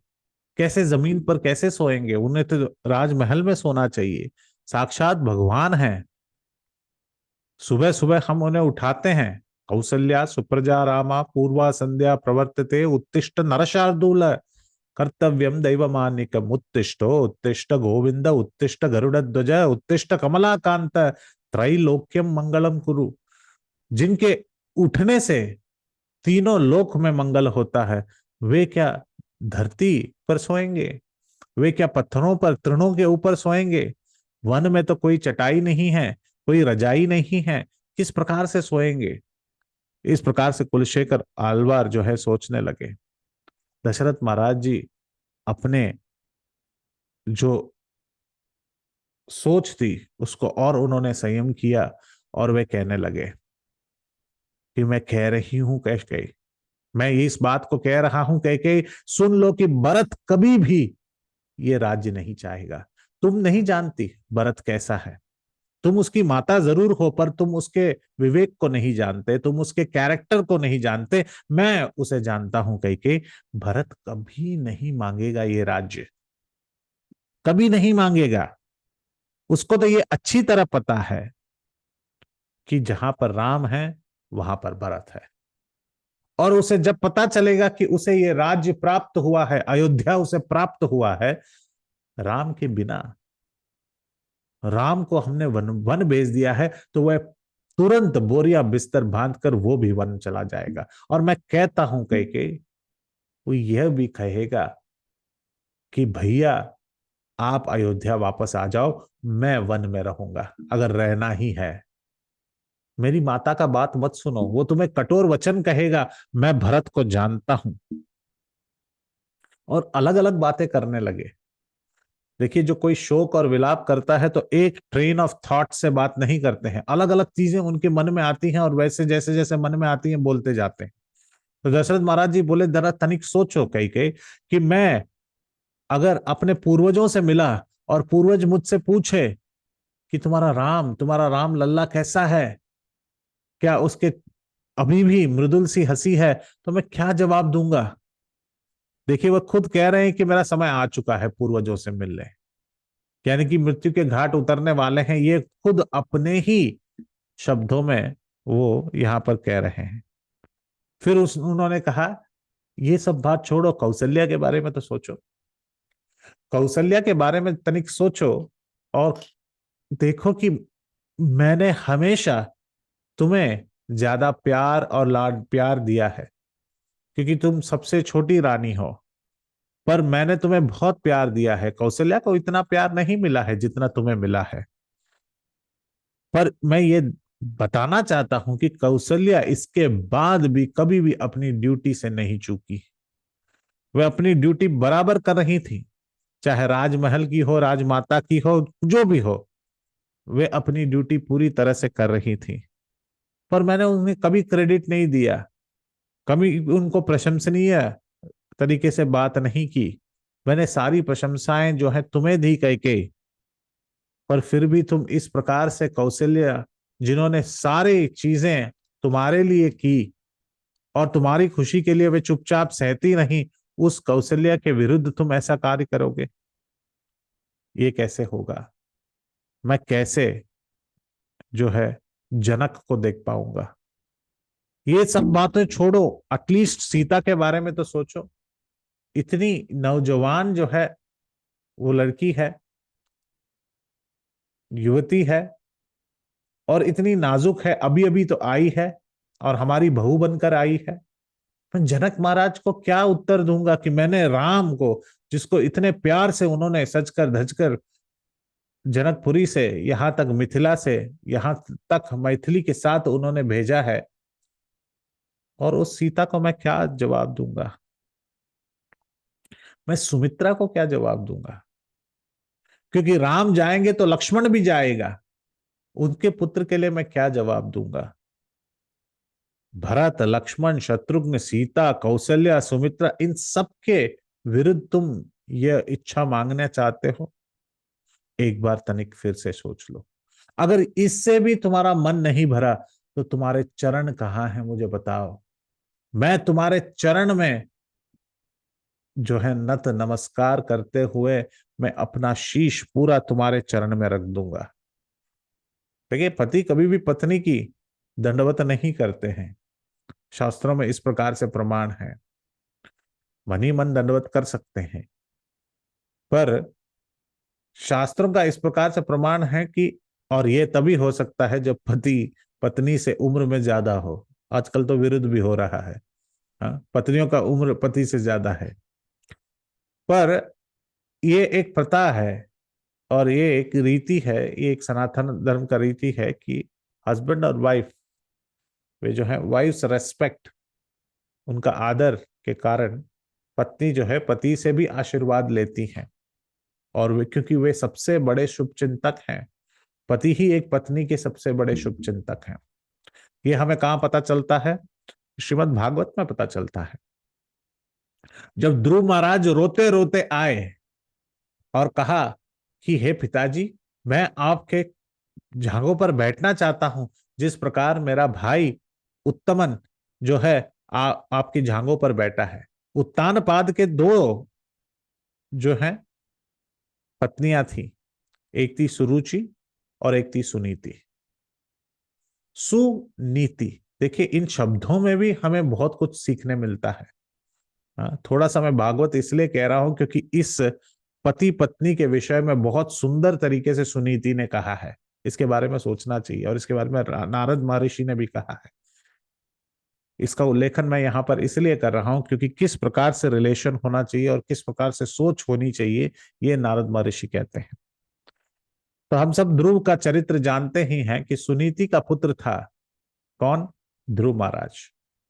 कैसे जमीन पर कैसे सोएंगे, उन्हें तो राजमहल में सोना चाहिए, साक्षात भगवान है। सुबह सुबह हम उन्हें उठाते हैं, कौसल्या सुप्रजा रामा पूर्वा संध्या प्रवर्तते उत्तिष्ठ नरशार्दूल कर्तव्यम दैवमानिकम उत्तिष्ठो उत्तिष्ठ गोविंद उत्तिष्ठ गरुड़ ध्वज उत्तिष्ठ कमलाकांत त्रैलोक्यम मंगलम कुरु। जिनके उठने से तीनों लोक में मंगल होता है, वे क्या धरती पर सोएंगे, वे क्या पत्थरों पर तृणों के ऊपर सोएंगे? वन में तो कोई चटाई नहीं है, कोई रजाई नहीं है, किस प्रकार से सोएंगे? इस प्रकार से कुलशेखर आलवार जो है सोचने लगे। दशरथ महाराज जी अपने जो सोच थी उसको और उन्होंने संयम किया और वे कहने लगे कि मैं कह रही हूं कह के, मैं इस बात को कह रहा हूं कह के सुन लो कि भरत कभी भी ये राज्य नहीं चाहेगा। तुम नहीं जानती भरत कैसा है, तुम उसकी माता जरूर हो पर तुम उसके विवेक को नहीं जानते, तुम उसके कैरेक्टर को नहीं जानते। मैं उसे जानता हूं कह के, भरत कभी नहीं मांगेगा ये राज्य, कभी नहीं मांगेगा। उसको तो ये अच्छी तरह पता है कि जहां पर राम है वहां पर भरत है। और उसे जब पता चलेगा कि उसे ये राज्य प्राप्त हुआ है, अयोध्या उसे प्राप्त हुआ है राम के बिना, राम को हमने वन वन भेज दिया है, तो वह तुरंत बोरिया बिस्तर बांधकर वो भी वन चला जाएगा। और मैं कहता हूं कह के वो यह भी कहेगा कि भैया आप अयोध्या वापस आ जाओ, मैं वन में रहूंगा अगर रहना ही है। मेरी माता का बात मत सुनो, वो तुम्हें कठोर वचन कहेगा, मैं भरत को जानता हूं। और अलग अलग बातें करने लगे। देखिए जो कोई शोक और विलाप करता है तो एक ट्रेन ऑफ थॉट से बात नहीं करते हैं, अलग अलग चीजें उनके मन में आती हैं और वैसे जैसे जैसे मन में आती हैं बोलते जाते हैं। तो दशरथ महाराज जी बोले जरा तनिक सोचो कही कही कि मैं अगर अपने पूर्वजों से मिला और पूर्वज मुझसे पूछे कि तुम्हारा राम लल्ला कैसा है, क्या उसके अभी भी मृदुल सी हंसी है, तो मैं क्या जवाब दूंगा? देखिए वह खुद कह रहे हैं कि मेरा समय आ चुका है पूर्वजों से मिलने, यानी कि मृत्यु के घाट उतरने वाले हैं, ये खुद अपने ही शब्दों में वो यहां पर कह रहे हैं। फिर उन्होंने कहा ये सब बात छोड़ो, कौशल्या के बारे में तो सोचो, कौशल्या के बारे में तनिक सोचो और देखो कि मैंने हमेशा तुम्हें ज्यादा प्यार और लाड प्यार दिया है क्योंकि तुम सबसे छोटी रानी हो, पर मैंने तुम्हें बहुत प्यार दिया है, कौशल्या को इतना प्यार नहीं मिला है जितना तुम्हें मिला है। पर मैं ये बताना चाहता हूं कि कौशल्या इसके बाद भी कभी भी अपनी ड्यूटी से नहीं चूकी, वह अपनी ड्यूटी बराबर कर रही थी, चाहे राजमहल की हो, राजमाता की हो, जो भी हो, वे अपनी ड्यूटी पूरी तरह से कर रही थी। पर मैंने उन्हें कभी क्रेडिट नहीं दिया, कभी उनको प्रशंसनीय तरीके से बात नहीं की। मैंने सारी प्रशंसाएं जो है तुम्हें दी कह के, पर फिर भी तुम इस प्रकार से कौशल्या, जिन्होंने सारी चीजें तुम्हारे लिए की और तुम्हारी खुशी के लिए वे चुपचाप सहती नहीं, उस कौशल्या के विरुद्ध तुम ऐसा कार्य करोगे? ये कैसे होगा? मैं कैसे जो है जनक को देख पाऊंगा? ये सब बातें छोड़ो, एटलीस्ट सीता के बारे में तो सोचो। इतनी नौजवान जो है वो लड़की है, युवती है और इतनी नाजुक है, अभी अभी तो आई है और हमारी बहू बनकर आई है। मैं जनक महाराज को क्या उत्तर दूंगा कि मैंने राम को, जिसको इतने प्यार से उन्होंने सजकर धजकर जनकपुरी से यहां तक, मिथिला से यहां तक मैथिली के साथ उन्होंने भेजा है, और उस सीता को मैं क्या जवाब दूंगा? मैं सुमित्रा को क्या जवाब दूंगा? क्योंकि राम जाएंगे तो लक्ष्मण भी जाएगा, उनके पुत्र के लिए मैं क्या जवाब दूंगा? भरत, लक्ष्मण, शत्रुघ्न, सीता, कौशल्या, सुमित्रा, इन सब के विरुद्ध तुम यह इच्छा मांगना चाहते हो? एक बार तनिक फिर से सोच लो। अगर इससे भी तुम्हारा मन नहीं भरा तो तुम्हारे चरण कहाँ हैं मुझे बताओ। मैं तुम्हारे चरण में जो है नत नमस्कार करते हुए मैं अपना शीश पूरा तुम्हारे चरण में रख दूंगा। देखिए, पति कभी भी पत्नी की दंडवत नहीं करते हैं, शास्त्रों में इस प्रकार से प्रमाण है। मन ही मन दंडवत कर सकते हैं, पर शास्त्रों का इस प्रकार से प्रमाण है कि, और ये तभी हो सकता है जब पति पत्नी से उम्र में ज्यादा हो। आजकल तो विरुद्ध भी हो रहा है, हाँ, पत्नियों का उम्र पति से ज्यादा है। पर ये एक प्रथा है, और ये एक रीति है, ये एक सनातन धर्म का रीति है कि हस्बैंड और वाइफ, वे जो है वाइफ्स रेस्पेक्ट, उनका आदर के कारण पत्नी जो है पति से भी आशीर्वाद लेती हैं। और वे, क्योंकि वे सबसे बड़े शुभ चिंतक हैं, पति ही एक पत्नी के सबसे बड़े शुभ चिंतक हैं। ये हमें कहाँ पता चलता है? श्रीमद् भागवत में पता चलता है। जब ध्रुव महाराज रोते रोते आए और कहा कि हे पिताजी, मैं आपके झांगों पर बैठना चाहता हूं, जिस प्रकार मेरा भाई उत्तमन जो है आपकी झांगों पर बैठा है। उत्तानपाद के दो जो है पत्नियां थी, एक थी सुरुचि और एक थी सुनीति। सुनीति, देखिए इन शब्दों में भी हमें बहुत कुछ सीखने मिलता है। हाँ, थोड़ा सा मैं भागवत इसलिए कह रहा हूं क्योंकि इस पति पत्नी के विषय में बहुत सुंदर तरीके से सुनीति ने कहा है। इसके बारे में सोचना चाहिए, और इसके बारे में नारद महर्षि ने भी कहा है। इसका उल्लेखन मैं यहाँ पर इसलिए कर रहा हूं क्योंकि किस प्रकार से रिलेशन होना चाहिए और किस प्रकार से सोच होनी चाहिए, ये नारद महर्षि कहते हैं। तो हम सब ध्रुव का चरित्र जानते ही हैं कि सुनीति का पुत्र था कौन? ध्रुव महाराज।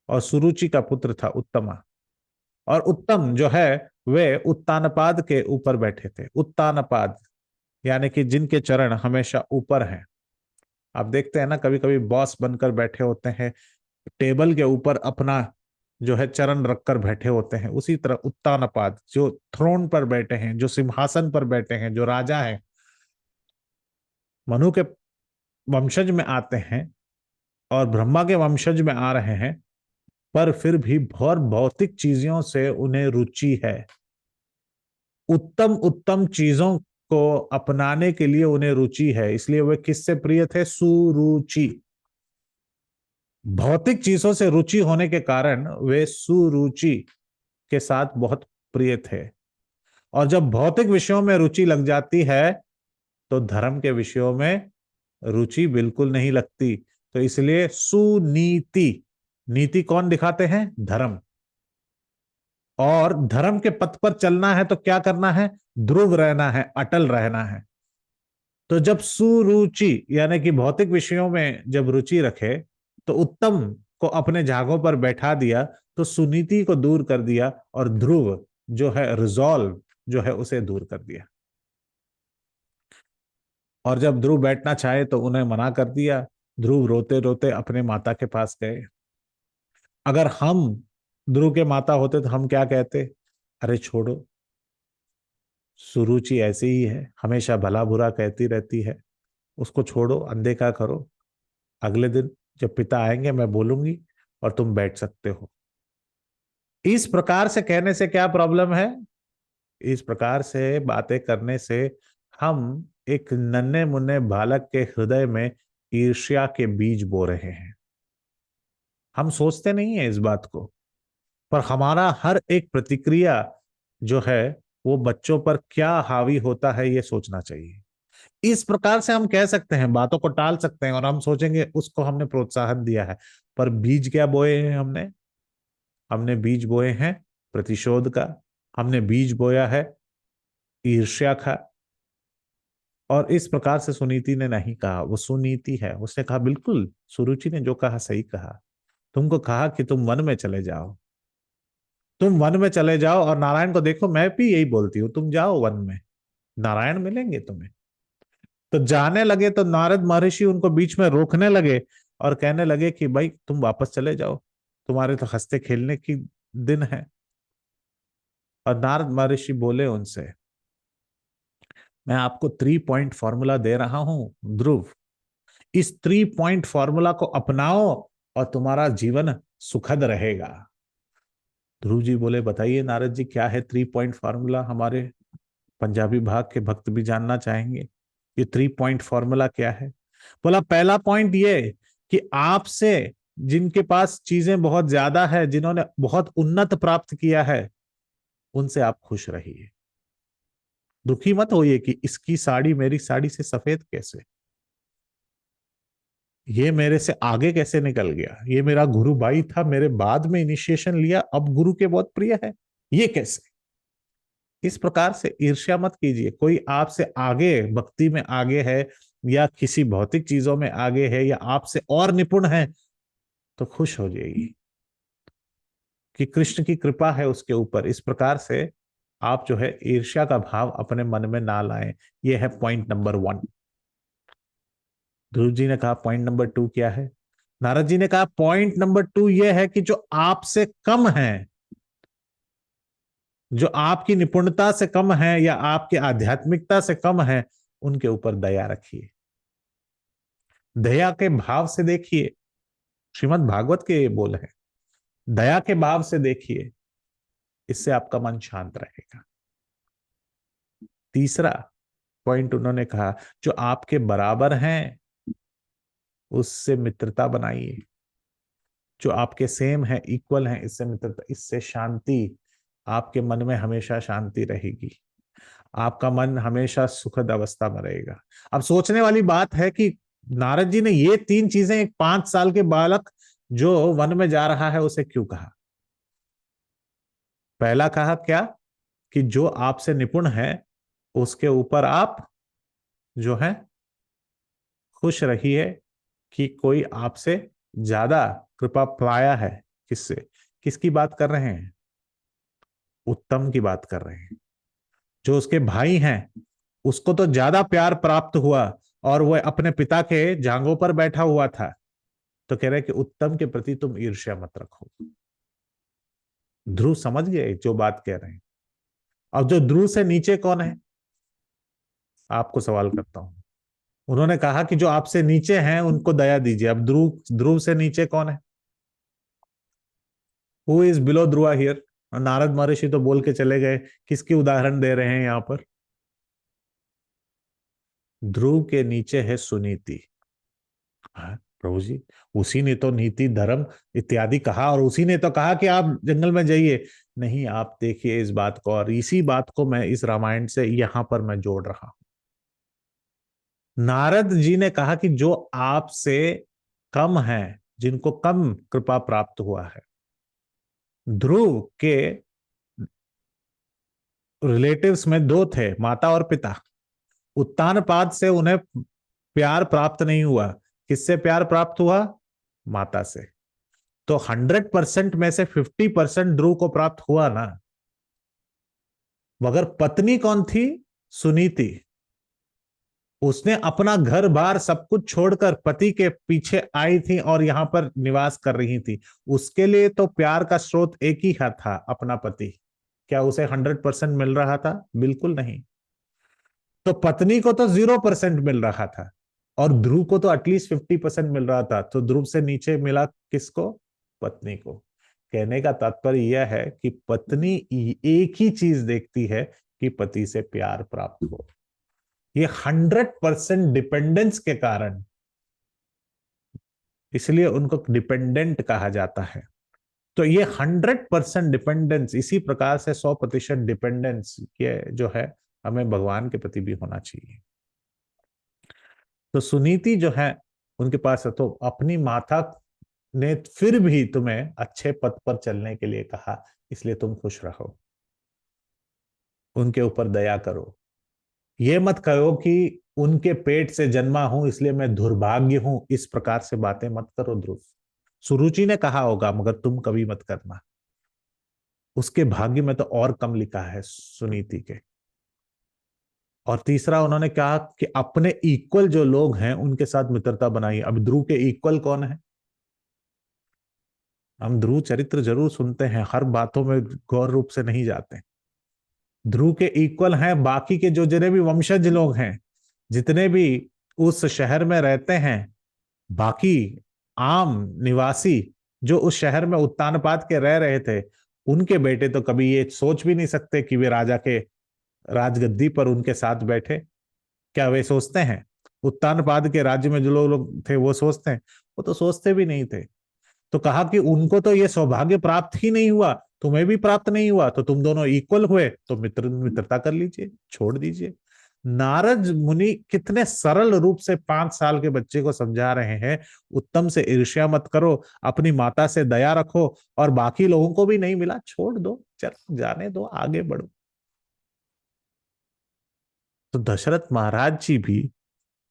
और सुरुचि का पुत्र था उत्तमा। और उत्तम जो है वे उत्तानपाद के ऊपर बैठे थे। उत्तानपाद यानी कि जिनके चरण हमेशा ऊपर हैं। आप देखते हैं ना, कभी कभी बॉस बनकर बैठे होते हैं, टेबल के ऊपर अपना जो है चरण रखकर बैठे होते हैं। उसी तरह उत्तानपाद जो थ्रोन पर बैठे हैं, जो सिंहासन पर बैठे हैं, जो राजा हैं, मनु के वंशज में आते हैं और ब्रह्मा के वंशज में आ रहे हैं, पर फिर भी बहुत भौतिक चीजों से उन्हें रुचि है। उत्तम उत्तम चीजों को अपनाने के लिए उन्हें रुचि है, इसलिए वे किससे प्रिय थे? सुरुचि। भौतिक चीजों से रुचि होने के कारण वे सुरुचि के साथ बहुत प्रिय थे। और जब भौतिक विषयों में रुचि लग जाती है तो धर्म के विषयों में रुचि बिल्कुल नहीं लगती। तो इसलिए सुनीति, नीति कौन दिखाते हैं? धर्म। और धर्म के पथ पर चलना है तो क्या करना है? ध्रुव रहना है, अटल रहना है। तो जब सुरुचि यानी कि भौतिक विषयों में जब रुचि रखे तो उत्तम को अपने झागों पर बैठा दिया, तो सुनीति को दूर कर दिया, और ध्रुव जो है रिजॉल्व जो है उसे दूर कर दिया। और जब ध्रुव बैठना चाहे तो उन्हें मना कर दिया। ध्रुव रोते रोते अपने माता के पास गए। अगर हम ध्रुव के माता होते तो हम क्या कहते? अरे छोड़ो, सुरुचि ऐसी ही है, हमेशा भला बुरा कहती रहती है, उसको छोड़ो, अनदेखा करो। अगले दिन जब पिता आएंगे मैं बोलूंगी और तुम बैठ सकते हो। इस प्रकार से कहने से क्या प्रॉब्लम है? इस प्रकार से बातें करने से हम एक नन्हे मुन्ने बालक के हृदय में ईर्ष्या के बीज बो रहे हैं। हम सोचते नहीं है इस बात को, पर हमारा हर एक प्रतिक्रिया जो है वो बच्चों पर क्या हावी होता है ये सोचना चाहिए। इस प्रकार से हम कह सकते हैं, बातों को टाल सकते हैं, और हम सोचेंगे उसको हमने प्रोत्साहन दिया है। पर बीज क्या बोए हैं हमने? हमने बीज बोए हैं प्रतिशोध का, हमने बीज बोया है ईर्ष्या का, और इस प्रकार से सुनीति ने नहीं कहा, वो सुनीति है, उसने कहा बिल्कुल सुरुचि ने जो कहा सही कहा। तुमको कहा कि तुम वन में चले जाओ, तुम वन में चले जाओ और नारायण को देखो, मैं भी यही बोलती हूँ, तुम जाओ वन में, नारायण मिलेंगे तुम्हें। तो जाने लगे तो नारद महर्षि उनको बीच में रोकने लगे और कहने लगे कि भाई तुम वापस चले जाओ, तुम्हारे तो हंसते खेलने की दिन है। और नारद महर्षि बोले उनसे, मैं आपको 3 पॉइंट फॉर्मूला दे रहा हूं ध्रुव, इस 3 पॉइंट फॉर्मूला को अपनाओ और तुम्हारा जीवन सुखद रहेगा। ध्रुव जी बोले बताइए नारद जी क्या है 3 पॉइंट फॉर्मूला, हमारे पंजाबी भाग के भक्त भी जानना चाहेंगे, ये 3 पॉइंट फॉर्मूला क्या है। बोला पहला पॉइंट ये कि आपसे जिनके पास चीजें बहुत ज्यादा है, जिन्होंने बहुत उन्नत प्राप्त किया है, उनसे आप खुश रहिए, दुखी मत होइए कि इसकी साड़ी मेरी साड़ी से सफेद कैसे, ये मेरे से आगे कैसे निकल गया, ये मेरा गुरु भाई था, मेरे बाद में इनिशिएशन लिया, अब गुरु के बहुत प्रिय है, ये कैसे। इस प्रकार से ईर्ष्या मत कीजिए, कोई आपसे आगे भक्ति में आगे है या किसी भौतिक चीजों में आगे है या आपसे और निपुण है, तो खुश हो जाइए कि कृष्ण की कृपा है उसके ऊपर। इस प्रकार से आप जो है ईर्ष्या का भाव अपने मन में ना लाएं। यह है पॉइंट नंबर 1। ध्रुव जी ने कहा पॉइंट नंबर 2 क्या है। नारद जी ने कहा पॉइंट नंबर 2 यह है कि जो आपसे कम है, जो आपकी निपुणता से कम है या आपकी आध्यात्मिकता से कम है, उनके ऊपर दया रखिए, दया के भाव से देखिए। श्रीमद् भागवत के ये बोल है, दया के भाव से देखिए, इससे आपका मन शांत रहेगा। तीसरा पॉइंट उन्होंने कहा, जो आपके बराबर हैं उससे मित्रता बनाइए, जो आपके सेम है, इक्वल है, इससे मित्रता, इससे शांति, आपके मन में हमेशा शांति रहेगी, आपका मन हमेशा सुखद अवस्था में रहेगा। अब सोचने वाली बात है कि नारद जी ने ये 3 चीजें एक 5 साल के बालक जो वन में जा रहा है उसे क्यों कहा। पहला कहा क्या कि जो आपसे निपुण है उसके ऊपर आप जो है खुश रहिए कि कोई आपसे ज्यादा कृपा पाया है। किससे, किसकी बात कर रहे हैं, उत्तम की बात कर रहे हैं। जो उसके भाई हैं उसको तो ज्यादा प्यार प्राप्त हुआ और वह अपने पिता के जांघों पर बैठा हुआ था, तो कह रहे कि उत्तम के प्रति तुम ईर्ष्या मत रखो। ध्रुव समझ गए जो बात कह रहे हैं। अब जो ध्रुव से नीचे कौन है, आपको सवाल करता हूं। उन्होंने कहा कि जो आपसे नीचे हैं उनको दया दीजिए, अब ध्रुव, ध्रुव से नीचे कौन है, who is below Dhruva here. Narad Maharshi तो बोल के चले गए, किसकी उदाहरण दे रहे हैं यहां पर। ध्रुव के नीचे है सुनीति। हाँ, प्रभु जी उसी ने तो नीति धर्म इत्यादि कहा और उसी ने तो कहा कि आप जंगल में जाइए। नहीं, आप देखिए इस बात को, और इसी बात को मैं इस रामायण से यहां पर मैं जोड़ रहा हूं। नारद जी ने कहा कि जो आपसे कम है, जिनको कम कृपा प्राप्त हुआ है, ध्रुव के रिलेटिव्स में 2 थे, माता और पिता। उत्तानपाद से उन्हें प्यार प्राप्त नहीं हुआ, किससे प्यार प्राप्त हुआ, माता से। तो 100% में से 50% ध्रुव को प्राप्त हुआ ना। मगर पत्नी कौन थी, सुनीति। उसने अपना घर बार सब कुछ छोड़कर पति के पीछे आई थी और यहां पर निवास कर रही थी। उसके लिए तो प्यार का स्रोत एक ही था, अपना पति। क्या उसे 100% मिल रहा था, बिल्कुल नहीं। तो पत्नी को तो 0% मिल रहा था और ध्रुव को तो एटलीस्ट 50% मिल रहा था। तो ध्रुव से नीचे मिला किसको, पत्नी को। कहने का तात्पर्य यह है कि पत्नी एक ही चीज देखती है कि पति से प्यार प्राप्त हो। ये 100% डिपेंडेंस के कारण, इसलिए उनको डिपेंडेंट कहा जाता है। तो ये 100% डिपेंडेंस, इसी प्रकार से 100% डिपेंडेंस ये जो है हमें भगवान के प्रति भी होना चाहिए। तो सुनीति जो है उनके पास है, तो अपनी माता ने फिर भी तुम्हें अच्छे पथ पर चलने के लिए कहा, इसलिए तुम खुश रहो, उनके ऊपर दया करो। ये मत कहो कि उनके पेट से जन्मा हूं इसलिए मैं दुर्भाग्य हूं, इस प्रकार से बातें मत करो ध्रुव। सुरुचि ने कहा होगा मगर तुम कभी मत करना। उसके भाग्य में तो और कम लिखा है सुनीति के। और तीसरा उन्होंने कहा कि अपने इक्वल जो लोग हैं उनके साथ मित्रता बनाई। अब ध्रुव के इक्वल कौन है? हम ध्रुव चरित्र जरूर सुनते हैं, हर बातों में गौर रूप से नहीं जाते। ध्रुव के इक्वल हैं बाकी के जो जितने भी वंशज लोग हैं, जितने भी उस शहर में रहते हैं, बाकी आम निवासी जो उस शहर में उत्तानपाद के रह रहे थे, उनके बेटे तो कभी ये सोच भी नहीं सकते कि वे राजा के राजगद्दी पर उनके साथ बैठे। क्या वे सोचते हैं? उत्तानपाद के राज्य में जो लोग थे वो सोचते हैं? वो तो सोचते भी नहीं थे। तो कहा कि उनको तो ये सौभाग्य प्राप्त ही नहीं हुआ, तुम्हें भी प्राप्त नहीं हुआ, तो तुम दोनों इक्वल हुए तो मित्रता कर लीजिए, छोड़ दीजिए। नारद मुनि कितने सरल रूप से 5 साल के बच्चे को समझा रहे हैं, उत्तम से ईर्ष्या मत करो, अपनी माता से दया रखो, और बाकी लोगों को भी नहीं मिला छोड़ दो, चल जाने दो, आगे बढ़ो। तो दशरथ महाराज जी भी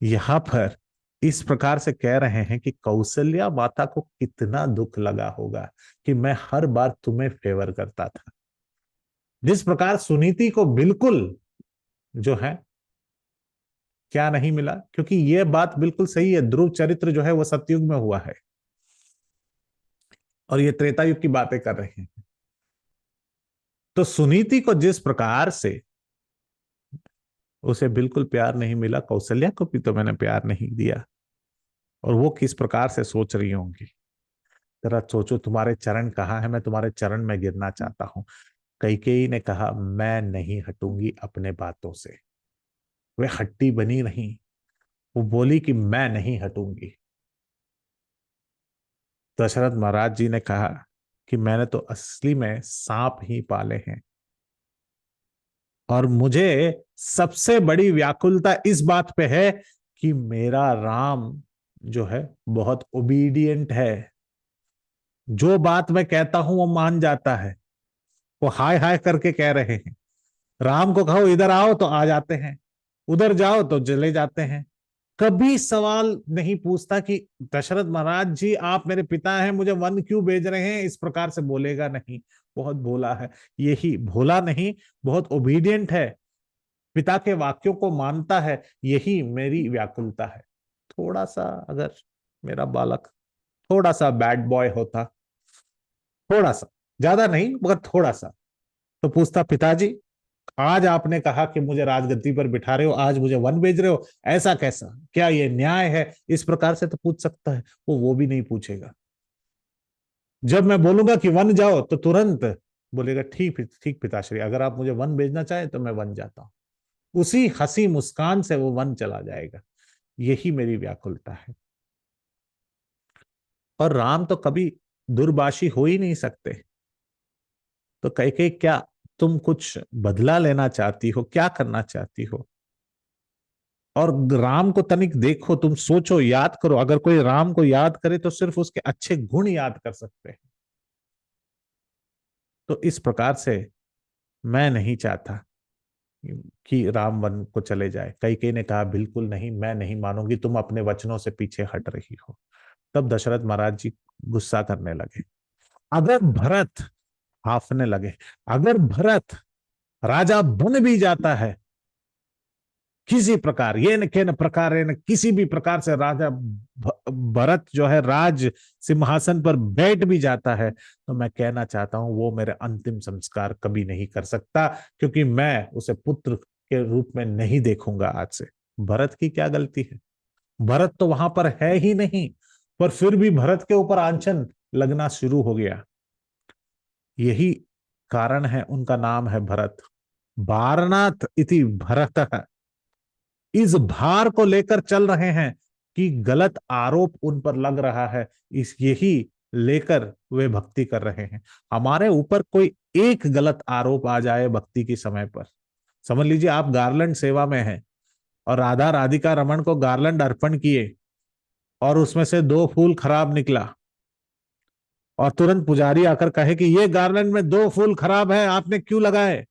यहां पर इस प्रकार से कह रहे हैं कि कौशल्या माता को कितना दुख लगा होगा कि मैं हर बार तुम्हें फेवर करता था। जिस प्रकार सुनीति को बिल्कुल जो है क्या नहीं मिला, क्योंकि यह बात बिल्कुल सही है, ध्रुव चरित्र जो है वो सतयुग में हुआ है और ये त्रेता युग की बातें कर रहे हैं। तो सुनीति को जिस प्रकार से उसे बिल्कुल प्यार नहीं मिला, कौशल्या को भी तो मैंने प्यार नहीं दिया। और वो किस प्रकार से सोच रही होंगी, जरा सोचो, तुम्हारे चरण कहाँ है, मैं तुम्हारे चरण में गिरना चाहता हूं। कैकेयी ने कहा मैं नहीं हटूंगी अपने बातों से। वे हट्टी बनी नहीं, वो बोली कि मैं नहीं हटूंगी। दशरथ महाराज जी ने कहा कि मैंने तो असली में सांप ही पाले हैं, और मुझे सबसे बड़ी व्याकुलता इस बात पे है कि मेरा राम जो है बहुत ओबीडियंट है। जो बात मैं कहता हूं वो मान जाता है। वो हाय हाय करके कह रहे हैं, राम को कहो इधर आओ तो आ जाते हैं, उधर जाओ तो चले जाते हैं। कभी सवाल नहीं पूछता कि दशरथ महाराज जी आप मेरे पिता हैं, मुझे वन क्यों भेज रहे हैं, इस प्रकार से बोलेगा नहीं। बहुत भोला है। यही भोला नहीं, बहुत ओबीडियंट है, पिता के वाक्यों को मानता है, यही मेरी व्याकुलता है। थोड़ा सा अगर मेरा बालक थोड़ा सा बैड बॉय होता, थोड़ा सा, ज्यादा नहीं मगर थोड़ा सा, तो पूछता पिताजी आज आपने कहा कि मुझे राजगद्दी पर बिठा रहे हो, आज मुझे वन भेज रहे हो, ऐसा कैसा, क्या ये न्याय है? इस प्रकार से तो पूछ सकता है। वो भी नहीं पूछेगा। जब मैं बोलूंगा कि वन जाओ तो तुरंत बोलेगा ठीक ठीक पिताश्री, अगर आप मुझे वन भेजना चाहे तो मैं वन जाता हूं। उसी हंसी मुस्कान से वो वन चला जाएगा। यही मेरी व्याकुलता है। और राम तो कभी दुर्भाषी हो ही नहीं सकते। तो कह के क्या तुम कुछ बदला लेना चाहती हो, क्या करना चाहती हो? और राम को तनिक देखो, तुम सोचो, याद करो, अगर कोई राम को याद करे तो सिर्फ उसके अच्छे गुण याद कर सकते हैं। तो इस प्रकार से मैं नहीं चाहता कि राम वन को चले जाए। कैकेयी ने कहा बिल्कुल नहीं, मैं नहीं मानूंगी, तुम अपने वचनों से पीछे हट रही हो। तब दशरथ महाराज जी गुस्सा करने लगे। अगर भरत, हाफने लगे, अगर भरत राजा बन भी जाता है, किसी प्रकार ये न के न प्रकार न किसी भी प्रकार से राजा भरत जो है राज सिंहासन पर बैठ भी जाता है, तो मैं कहना चाहता हूं वो मेरे अंतिम संस्कार कभी नहीं कर सकता, क्योंकि मैं उसे पुत्र के रूप में नहीं देखूंगा आज से। भरत की क्या गलती है? भरत तो वहां पर है ही नहीं, पर फिर भी भरत के ऊपर आंचन लगना शुरू हो गया। यही कारण है उनका नाम है भरत। बारनाथ इति भरत। इस भार को लेकर चल रहे हैं कि गलत आरोप उन पर लग रहा है, इस यही लेकर वे भक्ति कर रहे हैं। हमारे ऊपर कोई एक गलत आरोप आ जाए भक्ति के समय पर, समझ लीजिए आप गार्लैंड सेवा में हैं और राधा राधिका रमन को गार्लैंड अर्पण किए और उसमें से 2 फूल खराब निकला, और तुरंत पुजारी आकर कहे कि ये गार्लैंड में 2 फूल खराब है, आपने क्यों लगाए?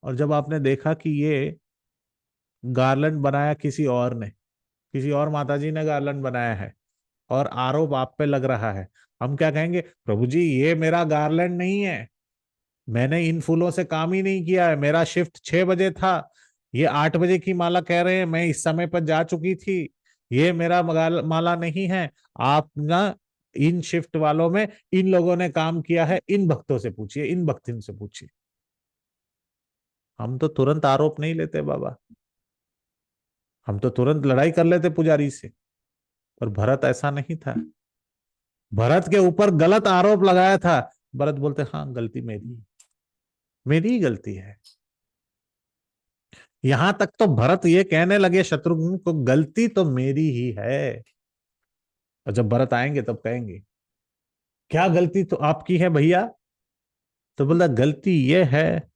और जब आपने देखा कि ये गार्लैंड बनाया किसी और ने, किसी और माताजी ने गार्लैंड बनाया है, और आरोप आप पे लग रहा है। हम क्या कहेंगे, प्रभु जी ये मेरा गार्लैंड नहीं है, मैंने इन फूलों से काम ही नहीं किया है, मेरा शिफ्ट 6 बजे था, ये 8 बजे की माला कह रहे हैं, मैं इस समय पर जा चुकी थी, ये मेरा माला नहीं है। आप ना इन शिफ्ट वालों में इन लोगों ने काम किया है, इन भक्तों से पूछिए, इन भक्तिन से पूछिए। हम तो तुरंत आरोप नहीं लेते बाबा, हम तो तुरंत लड़ाई कर लेते पुजारी से। पर भरत ऐसा नहीं था, भरत के ऊपर गलत आरोप लगाया था, भरत बोलते हाँ गलती मेरी, मेरी ही गलती है। यहां तक तो भरत ये कहने लगे शत्रुघ्न को, गलती तो मेरी ही है। और जब भरत आएंगे तब कहेंगे क्या गलती तो आपकी है भैया, तो बोला गलती ये है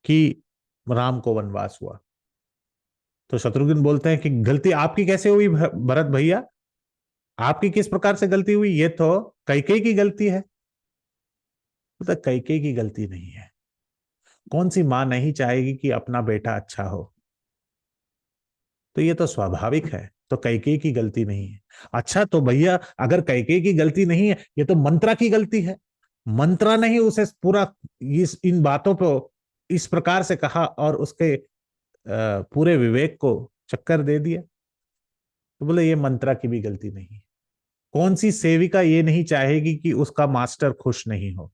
कि राम को वनवास हुआ। तो शत्रुघ्न बोलते हैं कि गलती आपकी कैसे हुई भरत भैया, आपकी किस प्रकार से गलती हुई, ये तो कैकेयी की गलती है। बोलता कैकेयी की गलती नहीं है, कौन सी मां नहीं चाहेगी कि अपना बेटा अच्छा हो, तो ये तो स्वाभाविक है, तो कैकेयी की गलती नहीं है। अच्छा तो भैया अगर कैकेयी की गलती नहीं है, ये तो मंत्रा की गलती है, मंत्रा ने ही उसे पूरा इस इन बातों को इस प्रकार से कहा और उसके पूरे विवेक को चक्कर दे दिया। तो बोले ये मंत्रा की भी गलती नहीं है, कौन सी सेविका ये नहीं चाहेगी कि उसका मास्टर खुश नहीं हो,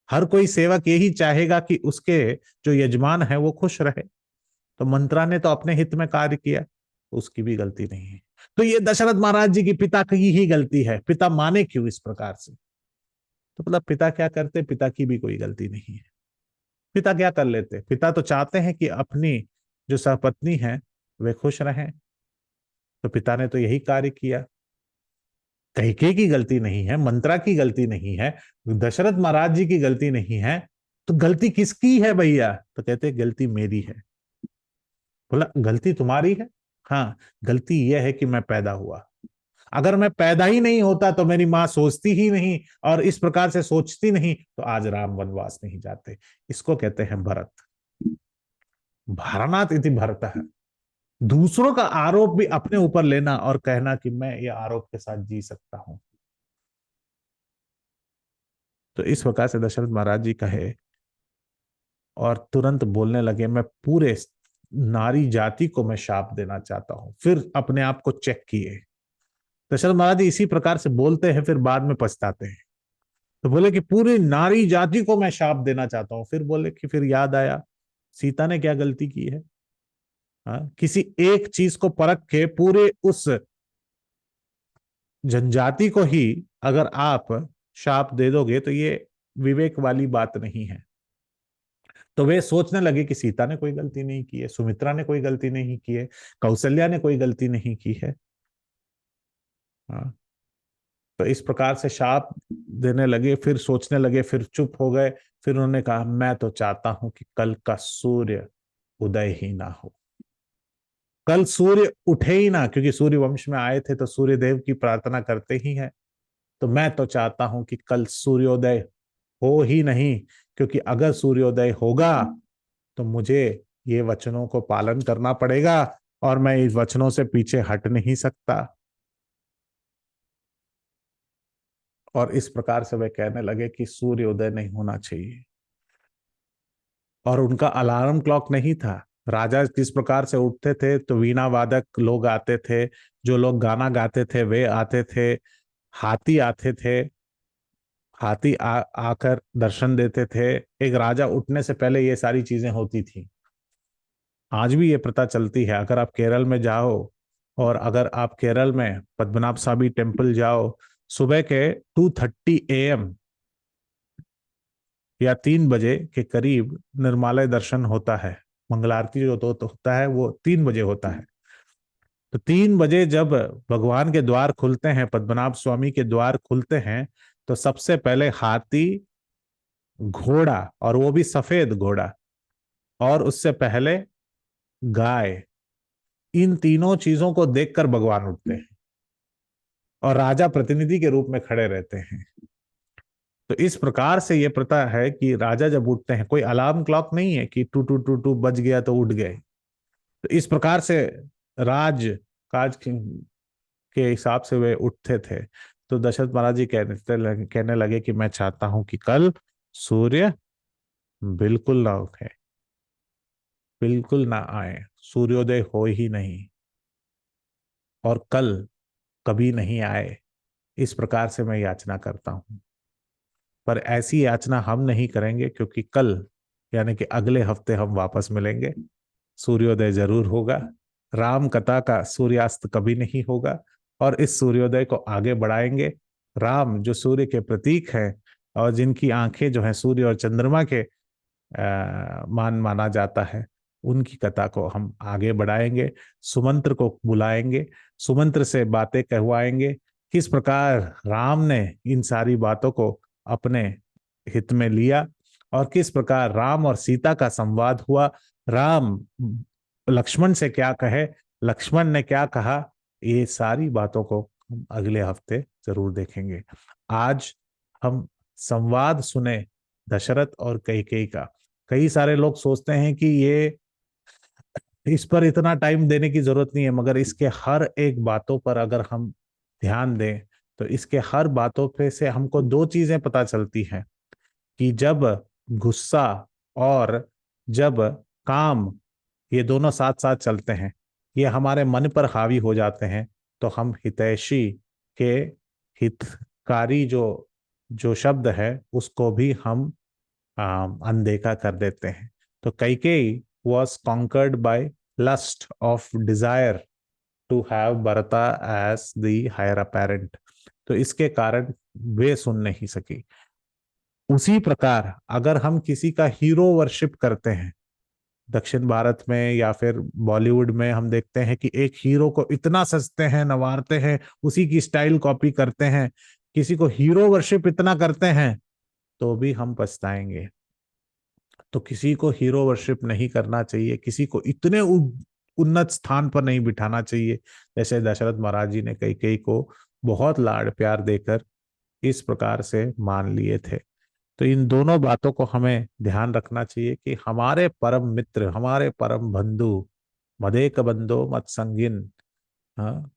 हर कोई सेवक यही चाहेगा कि उसके जो यजमान है वो खुश रहे। तो मंत्रा ने तो अपने हित में कार्य किया, उसकी भी गलती नहीं है। तो ये दशरथ महाराज जी की पिता की ही गलती है, पिता माने क्यों इस प्रकार से। तो मतलब पिता क्या करते, पिता की भी कोई गलती नहीं है। पिता क्या कर लेते, पिता तो चाहते हैं कि अपनी जो सहपत्नी है वे खुश रहें, तो पिता ने तो यही कार्य किया। कैकेयी की गलती नहीं है, मंत्रा की गलती नहीं है, दशरथ महाराज जी की गलती नहीं है, तो गलती किसकी है भैया, तो कहते गलती मेरी है। बोला गलती तुम्हारी है, हाँ गलती यह है कि मैं पैदा हुआ, अगर मैं पैदा ही नहीं होता तो मेरी माँ सोचती ही नहीं और इस प्रकार से सोचती नहीं तो आज राम वनवास नहीं जाते। इसको कहते हैं भरत, भारनाथ इति भरत है। दूसरों का आरोप भी अपने ऊपर लेना और कहना कि मैं ये आरोप के साथ जी सकता हूं। तो इस प्रकार से दशरथ महाराज जी कहे और तुरंत बोलने लगे, मैं पूरे नारी जाति को मैं शाप देना चाहता हूं। फिर अपने आप को चेक किए, दशरथ महाराज जी इसी प्रकार से बोलते हैं फिर बाद में पछताते हैं। तो बोले कि पूरी नारी जाति को मैं शाप देना चाहता हूं, फिर बोले कि फिर याद आया सीता ने क्या गलती की है। हाँ, किसी एक चीज को परख के पूरे उस जनजाति को ही अगर आप शाप दे दोगे तो ये विवेक वाली बात नहीं है। तो वे सोचने लगे कि सीता ने कोई गलती नहीं की है, सुमित्रा ने कोई गलती नहीं की है, कौशल्या ने कोई गलती नहीं की है। हाँ, तो इस प्रकार से शाप देने लगे, फिर सोचने लगे, फिर चुप हो गए। फिर उन्होंने कहा मैं तो चाहता हूं कि कल का सूर्य उदय ही ना हो, कल सूर्य उठे ही ना, क्योंकि सूर्य वंश में आए थे तो सूर्य देव की प्रार्थना करते ही हैं। तो मैं तो चाहता हूं कि कल सूर्योदय हो ही नहीं, क्योंकि अगर सूर्योदय होगा तो मुझे ये वचनों को पालन करना पड़ेगा और मैं इस वचनों से पीछे हट नहीं सकता। और इस प्रकार से वे कहने लगे कि सूर्योदय नहीं होना चाहिए। और उनका अलार्म क्लॉक नहीं था। राजा किस प्रकार से उठते थे तो वीणा वादक लोग आते थे, जो लोग गाना गाते थे वे आते थे, हाथी आते थे, हाथी आकर दर्शन देते थे। एक राजा उठने से पहले ये सारी चीजें होती थी। आज भी ये प्रथा चलती है। अगर आप केरल में जाओ और अगर आप केरल में पद्मनाभ स्वामी टेम्पल जाओ, सुबह के 2:30 AM या 3 बजे के करीब निर्मालय दर्शन होता है। मंगल आरती जो तो होता है वो 3 बजे होता है। तो 3 बजे जब भगवान के द्वार खुलते हैं, पद्मनाभ स्वामी के द्वार खुलते हैं, तो सबसे पहले हाथी, घोड़ा, और वो भी सफेद घोड़ा, और उससे पहले गाय, इन तीनों चीजों को देखकर भगवान उठते हैं और राजा प्रतिनिधि के रूप में खड़े रहते हैं। तो इस प्रकार से यह प्रथा है कि राजा जब उठते हैं, कोई अलार्म क्लॉक नहीं है कि टू टू टू टू बज गया तो उठ गए। तो इस प्रकार से राज काज के हिसाब से वे उठते थे। तो दशरथ महाराज जी कहने लगे कि मैं चाहता हूं कि कल सूर्य बिल्कुल ना उठे, बिल्कुल ना आए, सूर्योदय हो ही नहीं, और कल कभी नहीं आए। इस प्रकार से मैं याचना करता हूं। पर ऐसी याचना हम नहीं करेंगे, क्योंकि कल यानी कि अगले हफ्ते हम वापस मिलेंगे, सूर्योदय जरूर होगा। राम कथा का सूर्यास्त कभी नहीं होगा, और इस सूर्योदय को आगे बढ़ाएंगे। राम जो सूर्य के प्रतीक हैं और जिनकी आंखें जो हैं सूर्य और चंद्रमा के माना जाता है, उनकी कथा को हम आगे बढ़ाएंगे। सुमंत्र को बुलाएंगे, सुमंत्र से बातें कहवाएंगे, किस प्रकार राम ने इन सारी बातों को अपने हित में लिया, और किस प्रकार राम और सीता का संवाद हुआ। राम लक्ष्मण से क्या कहे, लक्ष्मण ने क्या कहा, ये सारी बातों को हम अगले हफ्ते जरूर देखेंगे। आज हम संवाद सुने दशरथ और कैकेयी का। कई सारे लोग सोचते हैं कि ये इस पर इतना टाइम देने की जरूरत नहीं है, मगर इसके हर एक बातों पर अगर हम ध्यान दें तो इसके हर बातों पे से हमको दो चीजें पता चलती हैं, कि जब गुस्सा और जब काम, ये दोनों साथ साथ चलते हैं, ये हमारे मन पर हावी हो जाते हैं, तो हम हितैषी के हितकारी जो जो शब्द है उसको भी हम अनदेखा कर देते हैं। तो Kaikeyi was conquered by lust of desire to have Bharata as the heir apparent। तो इसके कारण वे सुन नहीं सकी। उसी प्रकार अगर हम किसी का हीरो वर्शिप करते हैं, दक्षिण भारत में या फिर बॉलीवुड में हम देखते हैं कि एक हीरो को इतना सजते हैं, नवारते हैं, उसी की स्टाइल कॉपी करते हैं, किसी को हीरो वर्शिप इतना करते हैं, तो भी हम पछताएंगे। तो किसी को हीरो वर्शिप नहीं करना चाहिए, किसी को इतने उन्नत स्थान पर नहीं बिठाना चाहिए। जैसे दशरथ महाराज जी ने कैकेयी को बहुत लाड़ प्यार देकर इस प्रकार से मान लिए थे। तो इन दोनों बातों को हमें ध्यान रखना चाहिए कि हमारे परम मित्र, हमारे परम बंधु, मदेक बंधो मत संगिन, हाँ,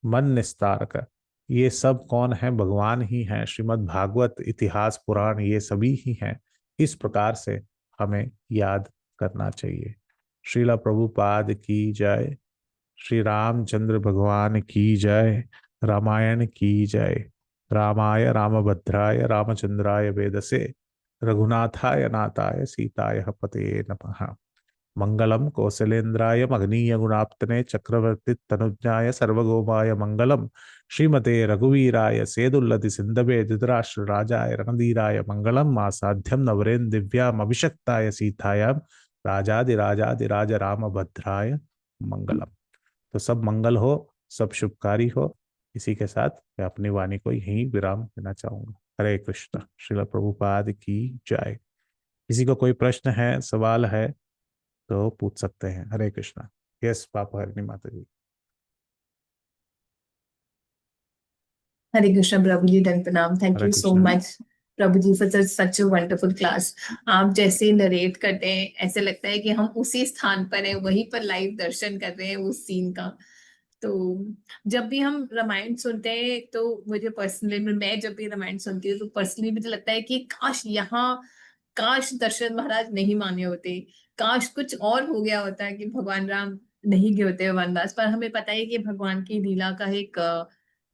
मन निस्तारक, ये सब कौन है? भगवान ही हैं। श्रीमद् भागवत, इतिहास, पुराण, ये सभी ही हैं। इस प्रकार से हमें याद करना चाहिए। श्रीला प्रभुपाद की जय, श्री रामचंद्र भगवान की जय, रामायण की जय। रामाय रामभद्राय रामचंद्राय वेदसे, रघुनाथाय नाथाय सीताय पते नमः। मंगलम कौशलेन्द्राय मगनीय गुणाप्तने चक्रवर्ती तनुज्ञाय सर्वगोमाय मंगलम। श्रीमते रघुवीराय सेदुल्लति सिंधवे धृतराष्ट्र राजाय रणधीराय मंगलम। आसाध्यम नवरेन दिव्याम अभिषक्ताय सीतायाम राजाधिराजाधिराज राम भद्राय मंगलम। तो सब मंगल हो, सब शुभकारी हो। इसी के साथ मैं अपनी वाणी को यहीं विराम देना चाहूंगा। हरे कृष्ण। श्रील प्रभुपाद की जय। किसी को कोई प्रश्न है, सवाल है तो पूछ सकते हैं। हरे कृष्णा। यस पापा, हरिणी माता जी। हरे कृष्ण प्रभु जी, दंड प्रणाम। Thank Hare you so Krishna. Much प्रभु जी for such a wonderful class. आप जैसे नरेट करते हैं ऐसे लगता है कि हम उसी स्थान पर हैं, वहीं पर लाइव दर्शन कर रहे हैं उस सीन का। तो जब भी हम रामायण सुनते हैं तो मुझे पर्सनली, मैं जब भी रामायण सुनती हूँ तो पर्सनली मुझे लगता है कि काश दशरथ महाराज नहीं माने होते, काश कुछ और हो गया होता है, कि भगवान राम नहीं गए होते वनवास। पर हमें पता है कि भगवान की लीला का एक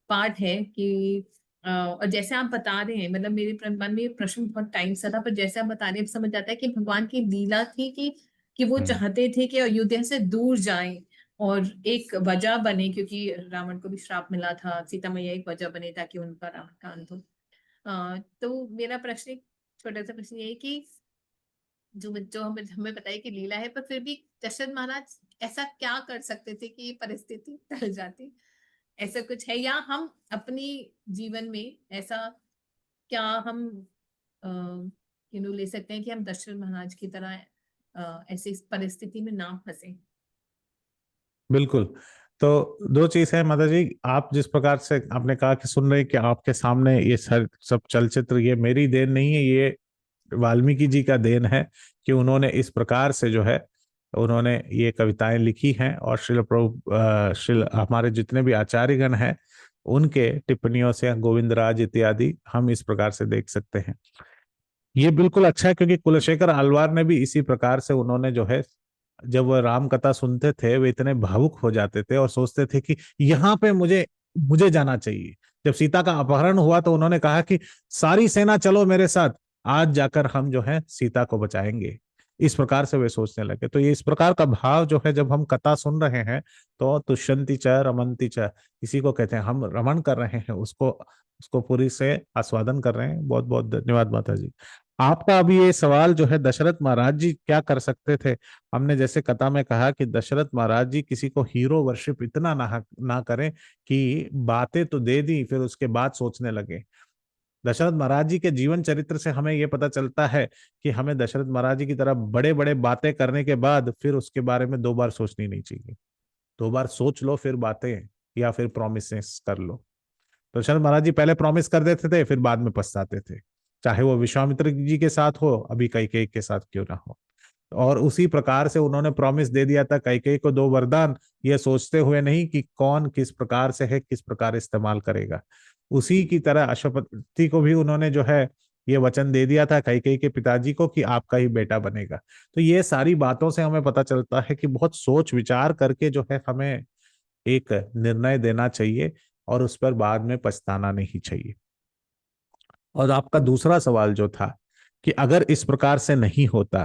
पार्ट है कि और जैसे आप बता रहे हैं, मतलब मेरे मन में ये प्रश्न बहुत टाइम से था, पर जैसे आप बता रहे हैं समझ आता है कि भगवान की लीला थी कि वो हम्म। चाहते थे कि अयोध्या से दूर जाएं और एक वजह बने, क्योंकि रावण को भी श्राप मिला था, सीता मैया एक वजह बने ताकि उनका रावण का अंत हो। तो मेरा प्रश्न, एक छोटा सा प्रश्न ये है कि जो जो हमें हमें पता है कि लीला है, पर फिर भी दशरथ महाराज ऐसा क्या कर सकते थे कि ये परिस्थिति टल जाती? ऐसा कुछ है, या हम अपनी जीवन में ऐसा क्या हम ले सकते हैं कि हम दशरथ महाराज की तरह ऐसी परिस्थिति में ना फंसे? बिल्कुल। तो दो चीज है माता जी। आप जिस प्रकार से आपने कहा कि सुन रहे हैं कि आपके सामने ये सब चलचित्र, ये मेरी देन नहीं है, ये वाल्मीकि जी का देन है कि उन्होंने इस प्रकार से जो है उन्होंने ये कविताएं लिखी हैं, और श्रील हमारे जितने भी आचार्यगण हैं उनके टिप्पणियों से गोविंदराज इत्यादि हम इस प्रकार से देख सकते हैं। ये बिल्कुल अच्छा है, क्योंकि कुलशेखर आलवार ने भी इसी प्रकार से, उन्होंने जो है, जब वह राम कथा सुनते थे वे इतने भावुक हो जाते थे और सोचते थे कि यहाँ पे मुझे मुझे जाना चाहिए। जब सीता का अपहरण हुआ तो उन्होंने कहा कि सारी सेना चलो मेरे साथ, आज जाकर हम जो है सीता को बचाएंगे। इस प्रकार से वे सोचने लगे। तो ये इस प्रकार का भाव जो है, जब हम कथा सुन रहे हैं तो तुष्यंती च रमंती च, इसी को कहते हैं, हम रमन कर रहे हैं, उसको उसको पूरी से आस्वादन कर रहे हैं। बहुत बहुत धन्यवाद माता जी। आपका अभी ये सवाल जो है, दशरथ महाराज जी क्या कर सकते थे? हमने जैसे कथा में कहा कि दशरथ महाराज जी किसी को हीरो वर्शिप इतना ना करें कि बातें तो दे दी फिर उसके बाद सोचने लगे। दशरथ महाराज जी के जीवन चरित्र से हमें यह पता चलता है कि हमें दशरथ महाराज जी की तरह बड़े बड़े बातें करने के बाद फिर उसके बारे में दो बार सोचनी नहीं चाहिए। दो बार सोच लो फिर बातें, या फिर प्रोमिस कर लो। तो दशरथ महाराज जी पहले प्रॉमिस कर देते थे, फिर बाद में पछताते थे, चाहे वो विश्वामित्र जी के साथ हो, अभी कैकेयी के साथ क्यों ना हो। और उसी प्रकार से उन्होंने प्रॉमिस दे दिया था कैकेयी को दो वरदान, ये सोचते हुए नहीं कि कौन किस प्रकार से है, किस प्रकार इस्तेमाल करेगा। उसी की तरह अश्वपति को भी उन्होंने जो है ये वचन दे दिया था कैकेयी के पिताजी को कि आपका ही बेटा बनेगा। तो ये सारी बातों से हमें पता चलता है कि बहुत सोच विचार करके जो है हमें एक निर्णय देना चाहिए, और उस पर बाद में पछताना नहीं चाहिए। और आपका दूसरा सवाल जो था कि अगर इस प्रकार से नहीं होता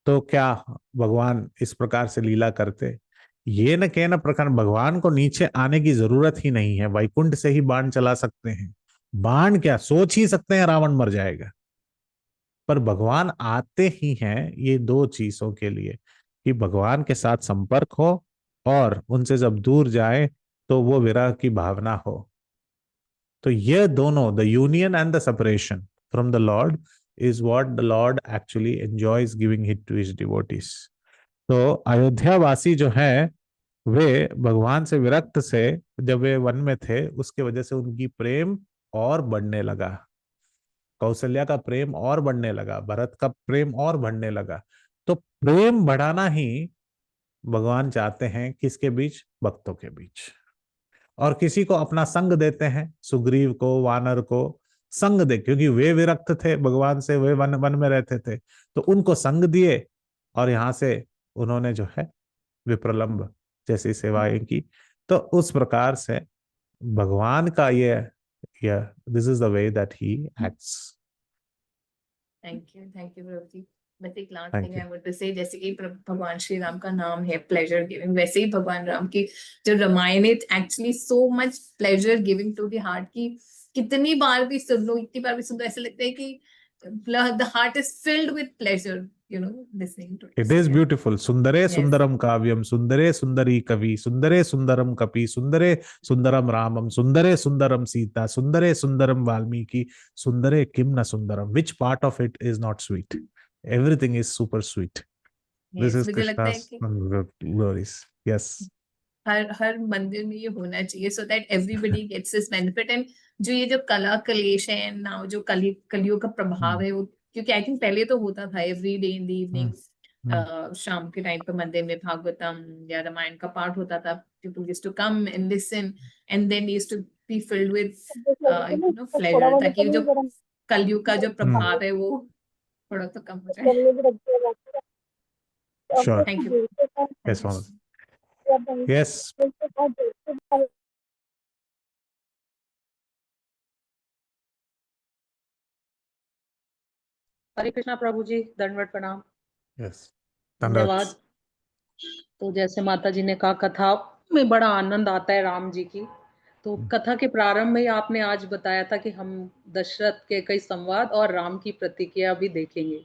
तो क्या भगवान इस प्रकार से लीला करते? ये न कहना प्रकार, भगवान को नीचे आने की जरूरत ही नहीं है, वैकुंठ से ही बाण चला सकते हैं। बाण क्या, सोच ही सकते हैं रावण मर जाएगा। पर भगवान आते ही हैं ये दो चीजों के लिए, कि भगवान के साथ संपर्क हो, और उनसे जब दूर जाए तो वो विरह की भावना हो। तो ये दोनों, the union and the separation from the lord, is what the lord actually enjoys giving hit to his devotees. तो अयोध्या वासी जो है वे भगवान से विरक्त से, जब वे वन में थे उसके वजह से उनकी प्रेम और बढ़ने लगा, कौशल्या का प्रेम और बढ़ने लगा, भरत का प्रेम और बढ़ने लगा। तो प्रेम बढ़ाना ही भगवान चाहते हैं, किसके बीच? भक्तों के बीच। और किसी को अपना संग देते हैं, सुग्रीव को, वानर को संग दे, क्योंकि वे विरक्त थे भगवान से, वे वन वन में रहते थे, तो उनको संग दिए, और यहां से उन्होंने जो है विप्रलंब जैसी सेवाएं की। तो उस प्रकार से भगवान का ये this is the way that he acts. Thank you प्रभु जी। बस एक last thank thing you. I want to say, जैसे कि भगवान श्री राम का नाम है प्लेजर गिविंग, वैसे ही भगवान राम की जो Ramayan it actually so much pleasure giving to the heart, की कितनी बार भी सुन लो, इतनी बार भी सुन लो, ऐसा लगता है कि the heart is filled with pleasure, listening to it it. Is beautiful. सुंदरे यस, सुंदरम काव्यम, सुंदरे सुंदरी कवि, सुंदरे सुंदरम कपि, सुंदरे सुंदरम रामम, सुंदरे सुंदरम सीता, सुंदरे सुंदरम वाल्मीकि, सुंदरे किम न Sundaram. Which part of it is not sweet? Everything is super sweet. This yes, is मुझे लगता है कृष्णा's कि glories. Yes. हर हर मंदिर में ये होना चाहिए, so that everybody gets this benefit. And जो ये जो कला कलेश है ना, जो कलियुग का प्रभाव Hmm. है वो, क्योंकि आई थिंक पहले तो होता था every day in the Hmm. Evening, Hmm. शाम के टाइम पे मंदिर में भागवतम या रामायण का पाठ होता था, people used to come and listen, and then used to be filled with pleasure, ताकि जो कलयुग का जो Hmm. प्रभाव है वो थोड़ा तो कम हो जाए। Sure. Thank you, Yes, thank Mohammed. You. Yes. हरे कृष्णा प्रभु जी, दंडवत प्रणाम। Yes. धन्यवाद। Tandrats. तो जैसे माता जी ने कहा, कथा में बड़ा आनंद आता है राम जी की। तो कथा के प्रारंभ में ही आपने आज बताया था कि हम दशरथ के कई संवाद और राम की प्रतिक्रिया भी देखेंगे।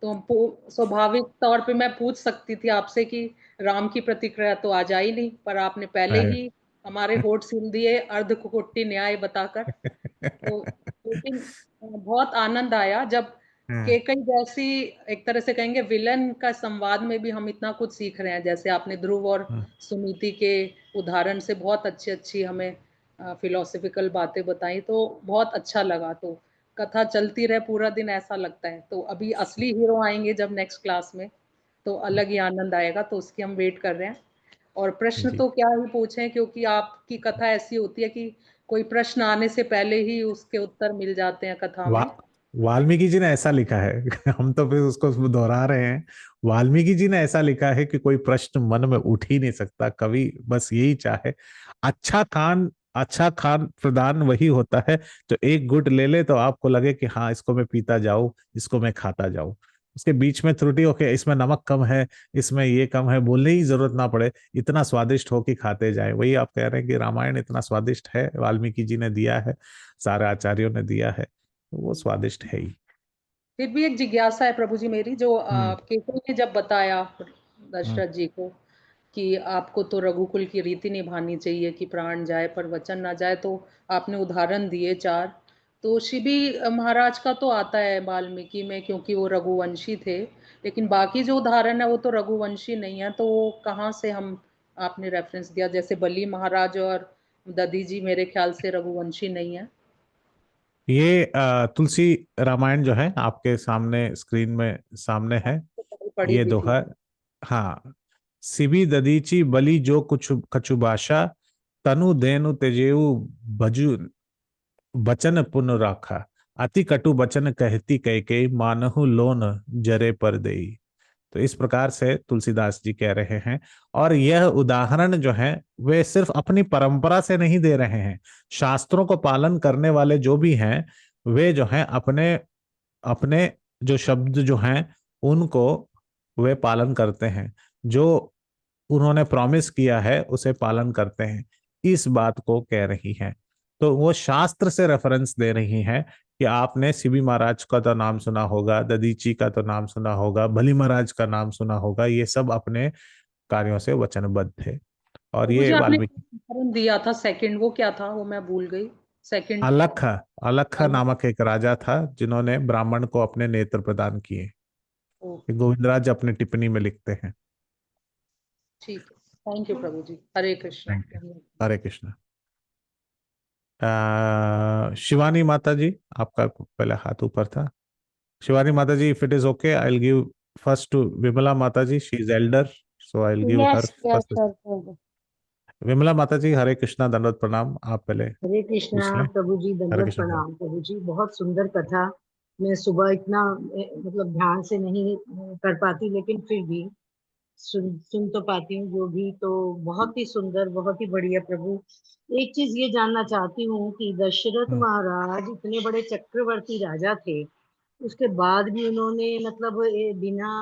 तो हम स्वाभाविक तौर पे मैं पूछ सकती थी आपसे कि राम की प्रतिक्रिया तो आज आई नहीं, पर आपने पहले Right. ही हमारे होठ सील दिए अर्ध कुकुट्टी न्याय बताकर। तो लेकिन बहुत आनंद आया जब Hmm. केकई जैसी, एक तरह से कहेंगे विलन का संवाद में भी हम इतना कुछ सीख रहे हैं। जैसे आपने ध्रुव और Hmm. सुनीति के उदाहरण से बहुत अच्छी अच्छी हमें फिलोसफिकल बातें बताई, तो बहुत अच्छा लगा। तो कथा चलती रहे पूरा दिन ऐसा लगता है। तो अभी असली हीरो आएंगे जब नेक्स्ट क्लास में, तो अलग ही आनंद आएगा, तो उसकी हम वेट कर रहे हैं। और प्रश्न जी। तो क्या ही पूछें, क्योंकि आपकी कथा ऐसी होती है कि कोई प्रश्न आने से पहले ही उसके उत्तर मिल जाते हैं कथा वा में। वाल्मीकि जी ने ऐसा लिखा है हम तो फिर उसको दोहरा रहे हैं। वाल्मीकि जी ने ऐसा लिखा है कि कोई प्रश्न मन में उठ ही नहीं सकता, कवि बस यही चाहे। अच्छा खान प्रदान वही होता है जो एक गुट ले ले तो आपको लगे कि हाँ इसको मैं पीता जाऊं, इसको मैं खाता जाऊं। उसके बीच में त्रुटि हो के इसमें नमक कम है, इसमें ये कम है, बोलने की जरूरत ना पड़े, इतना स्वादिष्ट हो कि खाते जाए। वही आप कह रहे हैं कि रामायण इतना स्वादिष्ट है, वाल्मीकि जी ने दिया है, सारे आचार्यों ने दिया है, तो वो स्वादिष्ट है ही। फिर भी एक जिज्ञासा है प्रभु जी मेरी, जो हम्म। केकई ने जब बताया हम्म। दशरथ जी को कि आपको तो रघुकुल की रीति निभानी चाहिए कि प्राण जाए पर वचन ना जाए, तो आपने उदाहरण दिए चार। तो शिबी महाराज का तो आता है वाल्मीकि में, क्योंकि वो रघुवंशी थे, लेकिन बाकी जो उदाहरण है वो तो रघुवंशी नहीं है, तो वो कहाँ से हम, आपने रेफरेंस दिया जैसे बली महाराज और दधी जी मेरे ख्याल से रघुवंशी नहीं है। ये तुलसी रामायण जो है आपके सामने स्क्रीन में सामने है, पढ़ी ये भी थी। दोहा। हाँ। सिबी ददीची बलि जो कुछ कछु भाषा, तनु देनु तेजेऊ भजु बचन पुन राखा, अति कटु बचन कहती कैकेयी, मानहु लोन जरे पर देई। तो इस प्रकार से तुलसीदास जी कह रहे हैं। और यह उदाहरण जो है वे सिर्फ अपनी परंपरा से नहीं दे रहे हैं, शास्त्रों को पालन करने वाले जो भी हैं वे जो हैं अपने अपने जो शब्द जो हैं उनको वे पालन करते हैं, जो उन्होंने प्रॉमिस किया है उसे पालन करते हैं, इस बात को कह रही हैं। तो वो शास्त्र से रेफरेंस दे रही हैं कि आपने सीबी महाराज का तो नाम सुना होगा, ददीची का तो नाम सुना होगा, बली महाराज का नाम सुना होगा, ये सब अपने कार्यों से वचनबद्ध थे। और प्रभु जी ये आपने वाल्मीकि उदाहरण दिया था सेकंड, वो क्या था, वो मैं भूल गई। सेकंड। अलख अलख नामक एक राजा था जिन्होंने ब्राह्मण को अपने नेत्र प्रदान किए। ये गोविंदराज अपनी टिप्पणी में लिखते हैं। ठीक है, thank you Prabhu ji, Hare Krishna. Thank you. Hare Krishna. Shivani Mata ji, आपका पहले हाथ ऊपर था। Shivani Mata ji, if it is okay I will give first to Vimala Mata ji, she is elder, so I will give her yes yes first. Sir. Vimala Mata ji, Hare Krishna, दंडवत प्रणाम। आप पहले हरे कृष्णा पूछ लें। प्रभु जी, हरे दंडवत कृष्ण प्रभु। प्रणाम प्रभु जी। बहुत सुंदर कथा। मैं सुबह इतना मतलब ध्यान से नहीं कर पाती, लेकिन फिर भी सुन तो पाती हूँ जो भी। तो बहुत ही सुंदर, बहुत ही बढ़िया प्रभु। एक चीज ये जानना चाहती हूँ कि दशरथ हम्म। महाराज इतने बड़े चक्रवर्ती राजा थे, उसके बाद भी उन्होंने मतलब बिना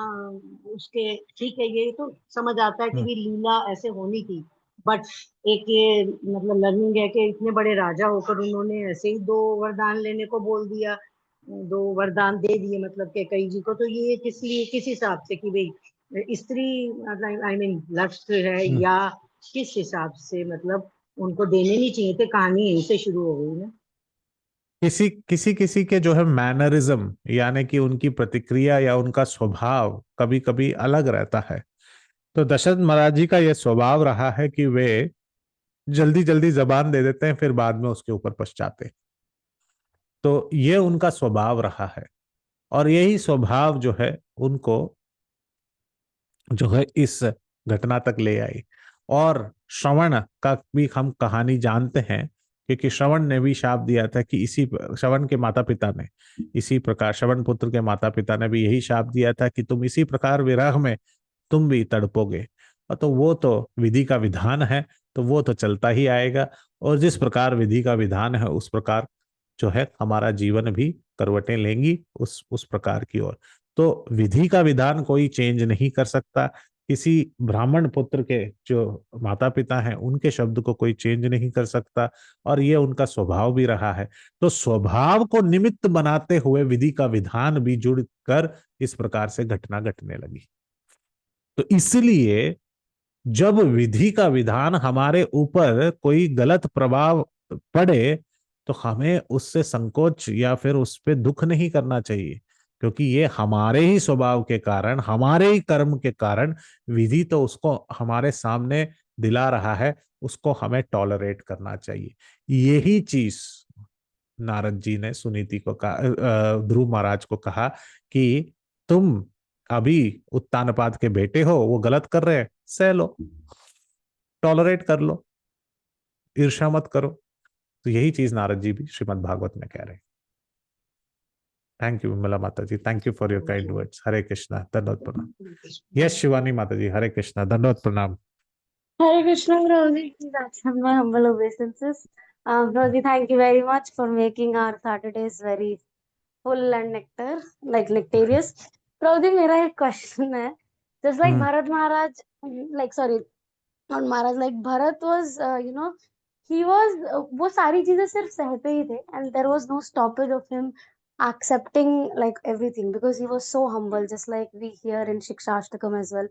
उसके, ठीक है ये तो समझ आता है कि हम्म। भी लीला ऐसे होनी थी, बट एक ये मतलब लर्निंग है कि इतने बड़े राजा होकर उन्होंने ऐसे ही दो वरदान लेने को बोल दिया, दो वरदान दे दिए मतलब कि कई जी को। तो ये किस लिए, किस हिसाब से कि भाई स्त्री आई मीन लक्ष्य है, हम्म। या किस हिसाब से मतलब उनको देने नहीं चाहिए थे? कहानी यहीं से शुरू हो गई ना। किसी किसी किसी के जो है मैनरिज्म यानी कि उनकी प्रतिक्रिया या उनका स्वभाव कभी कभी अलग रहता है। तो दशरथ महाराज जी का यह स्वभाव रहा है कि वे जल्दी जल्दी जबान दे देते हैं, फिर बाद में उसके ऊपर पछताते हैं। तो ये उनका स्वभाव रहा है, और यही स्वभाव जो है उनको जो है इस घटना तक ले आई। और श्रवण का भी हम कहानी जानते हैं, क्योंकि श्रवण ने भी शाप दिया था कि इसी श्रवण के माता पिता ने इसी प्रकार, श्रवण पुत्र के माता पिता ने भी यही शाप दिया था कि तुम इसी प्रकार विरह में तुम भी तड़पोगे। और तो वो तो विधि का विधान है, तो वो तो चलता ही आएगा। और जिस प्रकार विधि का विधान है उस प्रकार जो है हमारा जीवन भी करवटें लेंगी उस प्रकार की ओर। तो विधि का विधान कोई चेंज नहीं कर सकता, किसी ब्राह्मण पुत्र के जो माता पिता हैं उनके शब्द को कोई चेंज नहीं कर सकता, और ये उनका स्वभाव भी रहा है। तो स्वभाव को निमित्त बनाते हुए विधि का विधान भी जुड़कर इस प्रकार से घटना घटने लगी। तो इसलिए जब विधि का विधान हमारे ऊपर कोई गलत प्रभाव पड़े तो हमें उससे संकोच या फिर उस पर दुख नहीं करना चाहिए, क्योंकि ये हमारे ही स्वभाव के कारण, हमारे ही कर्म के कारण विधि तो उसको हमारे सामने दिला रहा है, उसको हमें टॉलरेट करना चाहिए। यही चीज नारद जी ने सुनीति को कहा, ध्रुव महाराज को कहा कि तुम अभी उत्तानपाद के बेटे हो, वो गलत कर रहे हैं, सह लो, टॉलरेट कर लो, ईर्ष्या मत करो। तो यही चीज नारद जी भी श्रीमद् भागवत में कह रहे हैं। Thank you Vimala Mata ji, thank you for your kind words. Hare Krishna, दंडवत प्रणाम। यस शिवानी माता जी, हरे कृष्णा, दंडवत प्रणाम। Hare Krishna, Prabhuji. Please accept my humble obeisances. Prabhuji, thank you very much for making our Saturdays very full and nectar, like nectarious. Prabhuji, मेरा एक question है. Just like Bharat Maharaj, like sorry, not Maharaj, like Bharat was, he was, वो सारी चीजें सिर्फ सहते ही थे, and there was no stoppage of him accepting like everything because he was so humble, just like we hear in Shikshashtakam as well.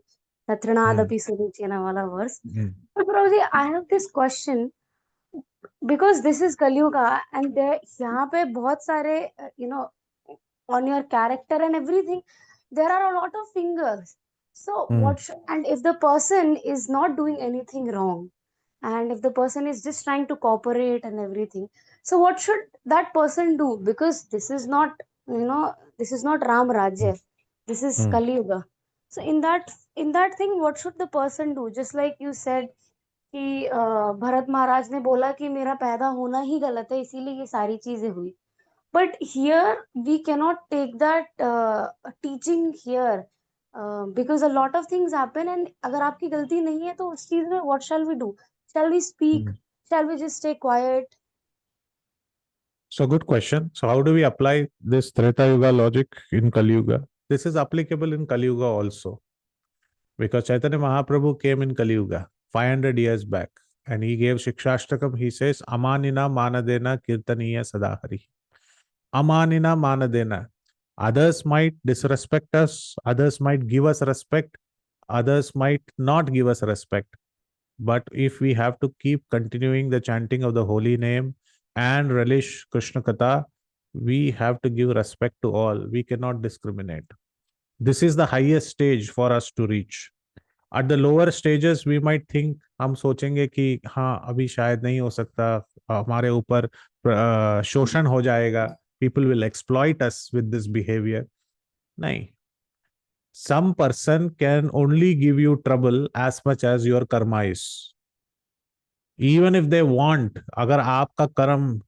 Tatranadapi Suruchena wala verse. But Prabhuji, I have this question because this is Kali Yuga and there यहाँ पे बहुत सारे on your character and everything there are a lot of fingers. So what should, and if the person is not doing anything wrong and if the person is just trying to cooperate and everything, so what should that person do? Because this is not this is not Ram Rajya, this is Kali Yuga. So in that thing what should the person do? Just like you said कि भरत महाराज ने बोला कि मेरा पैदा होना ही गलत है इसीलिए ये सारी चीजें हुई, but here we cannot take that teaching here because a lot of things happen and अगर आपकी गलती नहीं है तो उस चीज में what shall we do? Shall we speak? Shall we just stay quiet? So good question. So how do we apply this Treta Yuga logic in Kali Yuga? This is applicable in Kali Yuga also. Because Chaitanya Mahaprabhu came in Kali Yuga 500 years back and he gave Shikshashtakam. He says, Amanina manadena kirtaniya sadahari. Amanina manadena. Others might disrespect us, others might give us respect, others might not give us respect. But if we have to keep continuing the chanting of the holy name and relish Krishna Katha, we have to give respect to all. We cannot discriminate. This is the highest stage for us to reach. At the lower stages, we might think, हम सोचेंगे कि हाँ अभी शायद नहीं हो सकता, हमारे ऊपर शोषण हो जाएगा, people will exploit us with this behavior. नहीं. Some person can only give you trouble as much as your karma is. Even if they want, अगर आपका कर्म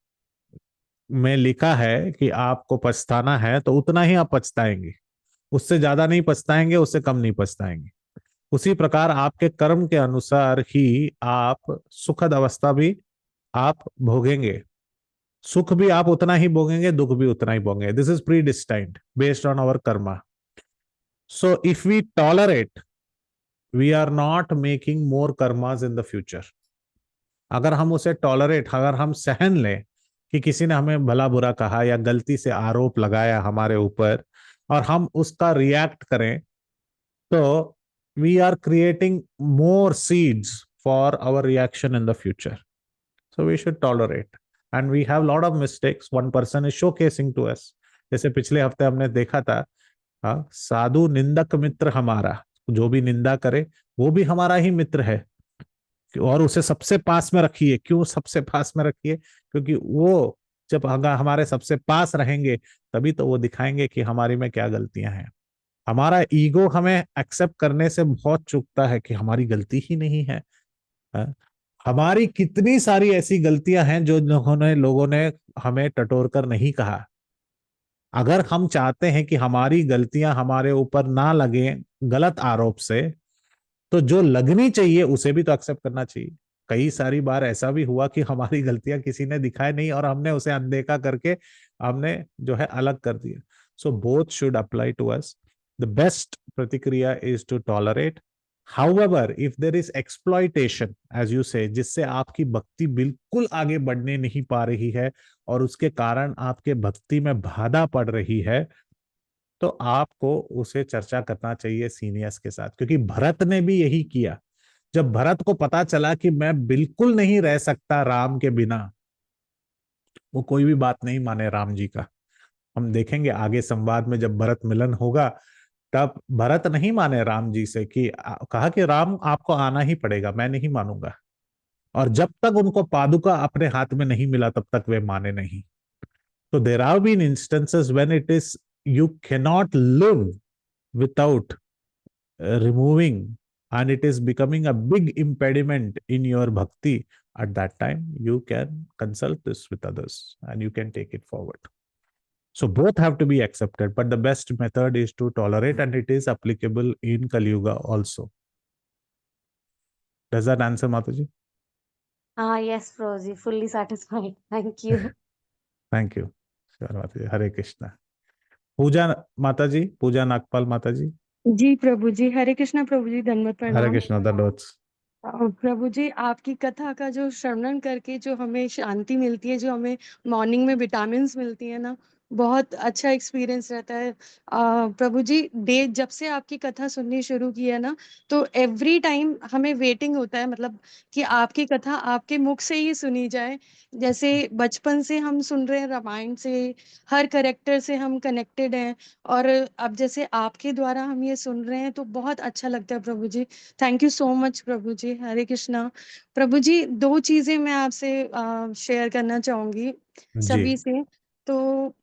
में लिखा है कि आपको पछताना है तो उतना ही आप पछताएंगे, उससे ज्यादा नहीं पछताएंगे, उससे कम नहीं पछताएंगे। उसी प्रकार आपके कर्म के अनुसार ही आप सुखद अवस्था भी आप भोगेंगे, सुख भी आप उतना ही भोगेंगे, दुख भी उतना ही भोगेंगे। This is predestined based on our karma. So if we tolerate, we are not making more karmas in the future. अगर हम उसे टॉलरेट, अगर हम सहन लें कि किसी ने हमें भला बुरा कहा या गलती से आरोप लगाया हमारे ऊपर और हम उसका रिएक्ट करें, तो we are creating more seeds for our reaction in the future. So we should tolerate. And we have a lot of mistakes. One person is showcasing to us. जैसे पिछले हफ्ते हमने देखा था, साधु निंदक मित्र हमारा, जो भी निंदा करे वो भी हमारा ही मित्र है और उसे सबसे पास में रखिए. क्यों सबसे पास में रखिए? क्योंकि वो जब हमारे सबसे पास रहेंगे तभी तो वो दिखाएंगे कि हमारी में क्या गलतियां हैं. हमारा ईगो हमें एक्सेप्ट करने से बहुत चूकता है कि हमारी गलती ही नहीं है. हमारी कितनी सारी ऐसी गलतियां हैं जो लोगों ने हमें टटोर कर नहीं कहा. अगर हम चाहते हैं कि हमारी गलतियां हमारे ऊपर ना लगे गलत आरोप से, तो जो लगनी चाहिए उसे भी तो एक्सेप्ट करना चाहिए. कई सारी बार ऐसा भी हुआ कि हमारी गलतियां किसी ने दिखाई नहीं और हमने उसे अनदेखा करके हमने जो है अलग कर दिया. So both should apply to us. The best pratikriya is to tolerate. However, if there is exploitation, as you say, जिससे आपकी भक्ति बिल्कुल आगे बढ़ने नहीं पा रही है और उसके कारण आपके भक्ति में बाधा पड़ रही है, तो आपको उसे चर्चा करना चाहिए सीनियर्स के साथ. क्योंकि भरत ने भी यही किया. जब भरत को पता चला कि मैं बिल्कुल नहीं रह सकता राम के बिना, वो कोई भी बात नहीं माने राम जी का. हम देखेंगे आगे संवाद में जब भरत मिलन होगा, तब भरत नहीं माने राम जी से कि कहा कि राम आपको आना ही पड़ेगा, मैं नहीं मानूंगा. और जब तक उनको पादुका अपने हाथ में नहीं मिला तब तक वे माने नहीं. तो there have been instances when it is you can not live without removing, and it is becoming a big impediment in your bhakti, at that time you can consult this with others and you can take it forward. So both have to be accepted, but the best method is to tolerate, and it is applicable in Kali Yuga also. Does that answer, Mataji? Yes, Prabhuji, fully satisfied. Thank you. Thank you. Sure, Mataji. Hare Krishna. पूजा माताजी, पूजा नागपाल माताजी। जी प्रभु जी, हरे कृष्णा प्रभु जी, दंडवत हरे प्रणाम। कृष्णा, दंडवत। प्रभु जी, आपकी कथा का जो श्रवण करके जो हमें शांति मिलती है, जो हमें मॉर्निंग में विटामिन्स मिलती है ना, बहुत अच्छा एक्सपीरियंस रहता है। प्रभु जी, डे जब से आपकी कथा सुननी शुरू की है ना, तो एवरी टाइम हमें वेटिंग होता है, मतलब कि आपकी कथा आपके मुख से ही सुनी जाए। जैसे बचपन से हम सुन रहे हैं रामायण से, हर कैरेक्टर से हम कनेक्टेड हैं, और अब जैसे आपके द्वारा हम ये सुन रहे हैं तो बहुत अच्छा लगता है प्रभु जी। थैंक यू सो मच प्रभु जी। हरे कृष्णा। प्रभु जी, दो चीजें मैं आपसे शेयर करना चाहूंगी जी। सभी से। तो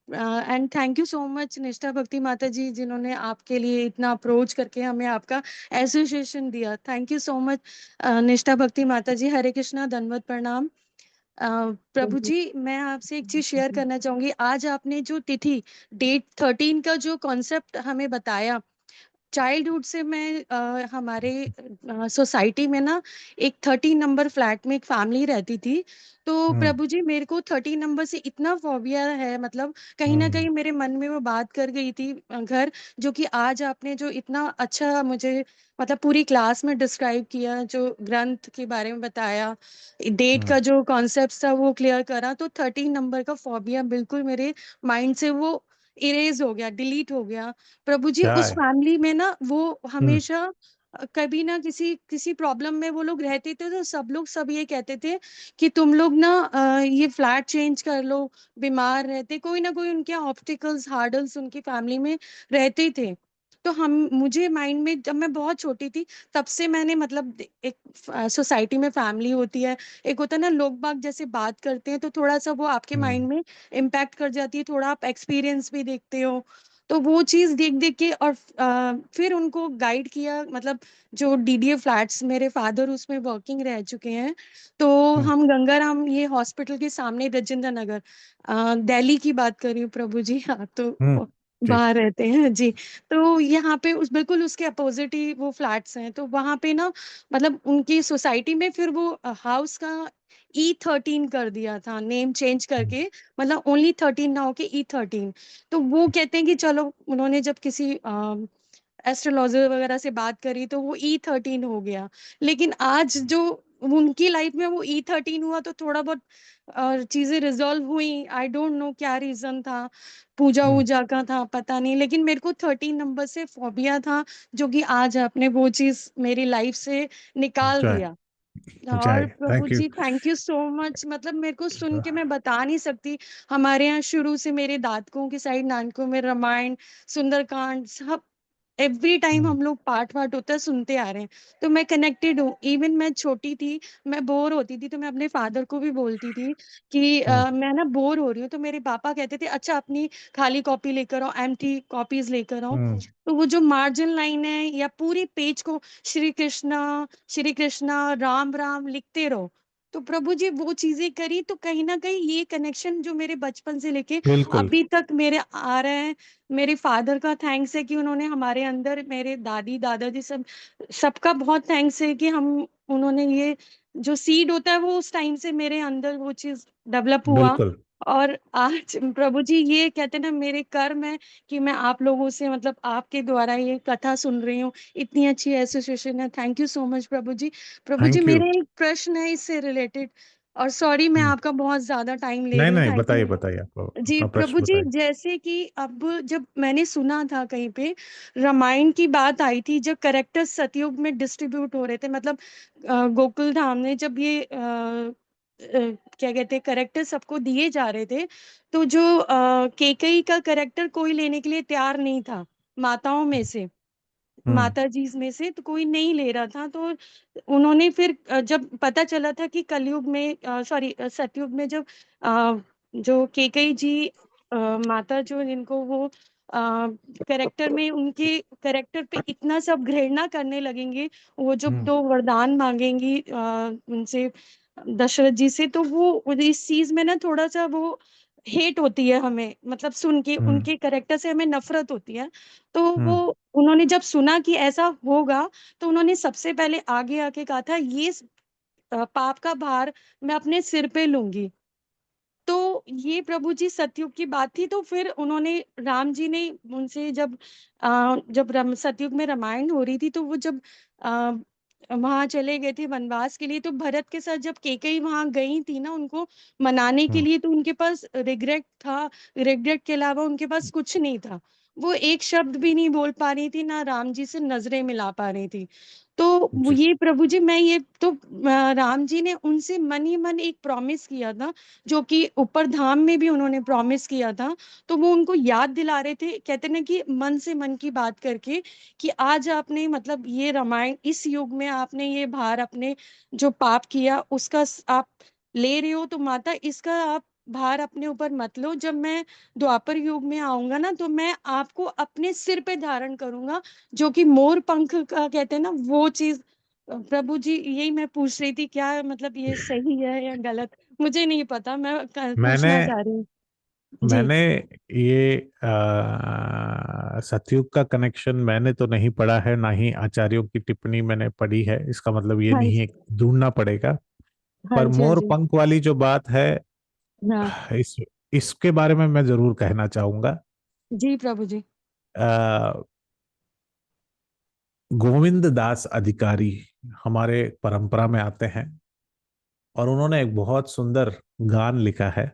and thank you so much निष्ठा भक्ति माता जी, जिन्होंने आपके लिए इतना अप्रोच करके हमें आपका एसोसिएशन दिया। थैंक यू सो मच निष्ठा भक्ति माता जी। हरे कृष्णा, दंडवत प्रणाम। प्रभु जी, मैं आपसे एक चीज शेयर करना चाहूंगी। आज आपने जो तिथि डेट 13 का जो कॉन्सेप्ट हमें बताया, चाइल्डहुड से मैं हमारे सोसाइटी में ना एक 13 नंबर फ्लैट में एक फैमिली रहती थी। तो प्रभु जी, मेरे को 13 नंबर से इतना फोबिया है, मतलब कहीं ना कहीं मेरे मन में वो बात कर गई थी घर, जो कि आज आपने जो इतना अच्छा मुझे मतलब पूरी क्लास में डिस्क्राइब किया, जो ग्रंथ के बारे में बताया, डेट का जो कॉन्सेप्ट था वो क्लियर करा, तो 13 नंबर का फोबिया बिल्कुल मेरे माइंड से वो इरेज हो गया, डिलीट हो गया। प्रभु जी, क्या उस है? फैमिली में ना वो हमेशा कभी ना किसी किसी प्रॉब्लम में वो लोग रहते थे, तो सब लोग सब ये कहते थे कि तुम लोग ना ये फ्लैट चेंज कर लो। बीमार रहते, कोई ना कोई उनके ऑब्स्टिकल्स, हार्डल्स उनकी फैमिली में रहते थे। तो हम मुझे माइंड में, जब मैं बहुत छोटी थी तब से मैंने मतलब एक सोसाइटी में फैमिली होती है, एक होता है ना लोग बाग जैसे बात करते हैं, तो थोड़ा सा वो आपके माइंड में इम्पैक्ट कर जाती है, थोड़ा आप एक्सपीरियंस भी देखते हो। तो वो चीज देख देख के, और फिर उनको गाइड किया, मतलब जो डीडीए फ्लैट्स, मेरे फादर उसमें वर्किंग रह चुके हैं। तो हम गंगाराम ये हॉस्पिटल के सामने राजेंद्र नगर, दिल्ली की बात कर रही हूँ प्रभु जी। हाँ, तो जी। बाहर रहते हैं जी। तो यहाँ पे उस बिल्कुल उसके अपोजिट ही वो फ्लैट्स हैं। तो वहां पे ना मतलब उनकी सोसाइटी में फिर वो हाउस का E13 कर दिया था, नेम चेंज करके, मतलब ओनली 13 ना होके E13। तो वो कहते हैं कि चलो, उन्होंने जब किसी एस्ट्रोलॉजर वगैरह से बात करी तो वो E13 हो गया। लेकिन आज जो उनकी लाइफ में वो E13 हुआ, तो थोड़ा बहुत चीजें रिजॉल्व हुई। आई डोंट नो क्या रीजन था, पूजा वूजा का था, पता नहीं, लेकिन मेरे को 13 नंबर से फोबिया था, जो कि आज आपने वो चीज मेरी लाइफ से निकाल जय दिया। और जय। Prabhu thank you. जी, थैंक यू सो मच। मतलब मेरे को सुन के मैं बता नहीं सकती। हमारे यहाँ शुरू से मेरे दादकों की साइड, नानकों में रामायण, सुंदरकांड सब एवरी टाइम हम लोग पाठ वाठ होता है सुनते आ रहे हैं। तो मैं कनेक्टेड हूँ। इवन मैं छोटी थी, मैं बोर होती थी तो मैं अपने फादर को भी बोलती थी कि मैं ना बोर हो रही हूँ। तो मेरे पापा कहते थे अच्छा अपनी खाली कॉपी लेकर आओ, एम्प्टी कॉपीज लेकर आओ। तो वो जो मार्जिन लाइन है या पूरी पेज को श्री कृष्णा राम राम लिखते रहो। तो प्रभु जी, वो चीजें करी, तो कहीं ना कहीं ये कनेक्शन जो मेरे बचपन से लेके बिल्कुल। अभी तक मेरे आ रहे हैं। मेरे फादर का थैंक्स है कि उन्होंने हमारे अंदर, मेरे दादी दादाजी सब, सबका बहुत थैंक्स है कि हम, उन्होंने ये जो सीड होता है वो उस टाइम से मेरे अंदर वो चीज डेवलप हुआ। बिल्कुल। और आज प्रभु जी, ये कहते हैं ना मेरे कर्म है कि मैं आप लोगों से, मतलब आपके द्वारा ये कथा सुन रही हूँ। इतनी अच्छी एसोसिएशन है। थैंक यू सो मच प्रभु जी। प्रभु जी, थैंक यू। मेरा एक प्रश्न है इससे रिलेटेड, और सॉरी मैं आपका बहुत ज्यादा टाइम ले नहीं रही हूँ। नहीं, थैंक बताइए यू बताइए, आपको जी। अपना प्रभु प्रश्न जी, बताइए। जैसे कि अब जब मैंने सुना था कहीं पे रामायण की बात आई थी, जब कैरेक्टर सतयुग में डिस्ट्रीब्यूट हो रहे थे, मतलब गोकुल धाम में जब ये क्या कहते हैं कैरेक्टर सबको दिए जा रहे थे, तो जो केकई का कैरेक्टर कोई लेने के लिए तैयार नहीं था, माताओं में से, हम्म। माता जी में से तो कोई नहीं ले रहा था। तो उन्होंने फिर जब पता चला था कि कलयुग में, सॉरी सतयुग में, जब जो केकई जी माता जो जिनको वो करेक्टर में, उनके करेक्टर पे इतना सब घृणा करने लगेंगे। वो जब हम्म। 2 वरदान मांगेंगी उनसे, दशरथ जी से, तो वो इस चीज में ना थोड़ा सा वो हेट होती है हमें, मतलब सुन के हम्म। उनके करेक्टर से हमें नफरत होती है। तो वो हम्म। उन्होंने जब सुना कि ऐसा होगा, तो उन्होंने सबसे पहले आगे आके कहा था, ये पाप का भार मैं अपने सिर पे लूंगी। तो ये प्रभु जी सतयुग की बात थी। तो फिर उन्होंने, राम जी ने उनसे जब सतयुग में रामायण हो रही थी, तो वो जब वहां चले गए थे वनवास के लिए, तो भरत के साथ जब केकई वहां गई थी ना उनको मनाने के हम्म। लिए, तो उनके पास रिग्रेट था। रिग्रेट के अलावा उनके पास कुछ नहीं था। वो एक शब्द भी नहीं बोल पा रही थी, ना राम जी से नजरें मिला पा रही थी। तो जी। ये प्रभु जी, मैं ये तो राम जी ने उनसे मन ही मन एक प्रॉमिस किया था, जो कि ऊपर धाम में भी उन्होंने प्रॉमिस किया था। तो वो उनको याद दिला रहे थे, कहते ना कि मन से मन की बात करके, कि आज आपने, मतलब ये रामायण, इस युग में आपने ये भार, अपने जो पाप किया उसका आप ले रहे हो, तो माता इसका आप भार अपने ऊपर मत लो। जब मैं द्वापर युग में आऊंगा ना, तो मैं आपको अपने सिर पे धारण करूंगा, जो कि मोर पंख का कहते हैं ना, वो चीज। प्रभु जी, यही मैं पूछ रही थी, क्या मतलब ये सही है या गलत? मुझे नहीं पता, मैं मैंने पूछना चाह रही हूँ। जी। मैंने ये सतयुग का कनेक्शन मैंने तो नहीं पढ़ा है, ना ही आचार्यों की टिप्पणी मैंने पढ़ी है। इसका मतलब ये हाँ नहीं जी, है, ढूंढना पड़ेगा। हाँ पर जी, हाँ मोर जी। पंख वाली जो बात है, हाँ इस इसके बारे में मैं जरूर कहना चाहूंगा। जी प्रभु जी। अ, गोविंद दास अधिकारी हमारे परंपरा में आते हैं, और उन्होंने एक बहुत सुंदर गान लिखा है।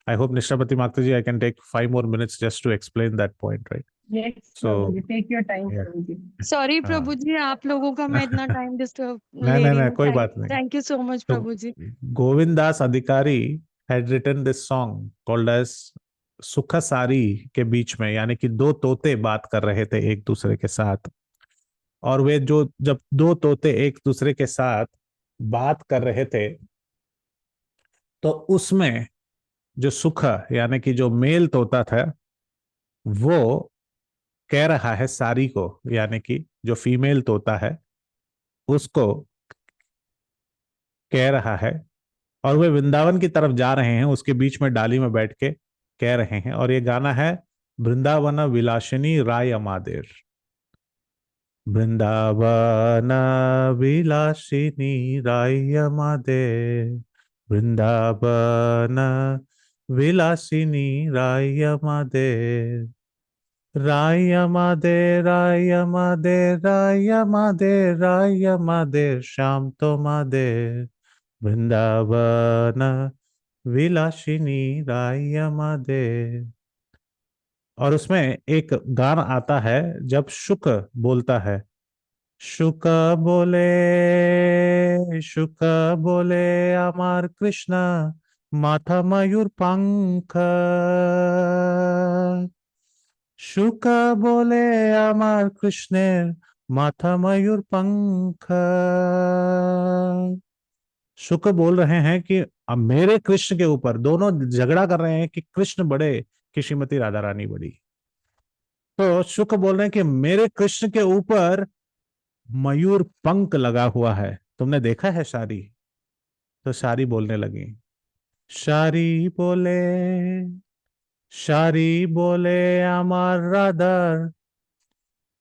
आई hope Nishtapati Mata ji, I can take 5 more minutes just to explain that point, right? Yes so Prabhu ji, take your time Prabhu ji. Sorry Prabhu हाँ। जी, आप लोगों का मैं इतना टाइम डिस्टर्ब नहीं ले नहीं रही नहीं, हूँ। कोई थैंक बात नहीं। थैंक यू सो मच तो प्रभु जी। Govindas Adhikari had written this song called as Sukh Sari के बीच में, यानी कि दो तोते बात कर रहे थे एक दूसरे के साथ। और वे जो जब दो तोते एक दूसरे के साथ बात कर रहे थे, तो उसमें जो सुख, यानी कि जो मेल तोता था, वो कह रहा है सारी को, यानी कि जो फीमेल तोता है उसको कह रहा है। और वे वृंदावन की तरफ जा रहे हैं, उसके बीच में डाली में बैठ के कह रहे हैं। और ये गाना है वृंदावन विलासिनी राय अमादेर। वृंदावन विलासिनी राय अमादेर, वृंदावन विलासिनी राय अमादेर, राय मादे राय मादे राय मादे राय मादे श्याम तो मादे, वृंदावन विलासिनी राय मादे। और उसमें एक गान आता है जब शुक बोलता है, शुक शुक बोले अमर कृष्ण माथा मयूर पंख, शुक बोले अमर कृष्णेर माथा मयूर पंख। शुक बोल रहे हैं कि अब मेरे कृष्ण के ऊपर, दोनों झगड़ा कर रहे हैं कि कृष्ण बड़े कि श्रीमती राधा रानी बड़ी। तो शुक बोल रहे हैं कि मेरे कृष्ण के ऊपर मयूर पंख लगा हुआ है, तुमने देखा है शारी? तो शारी बोलने लगी, शारी बोले, शारी बोले আমার রাধার,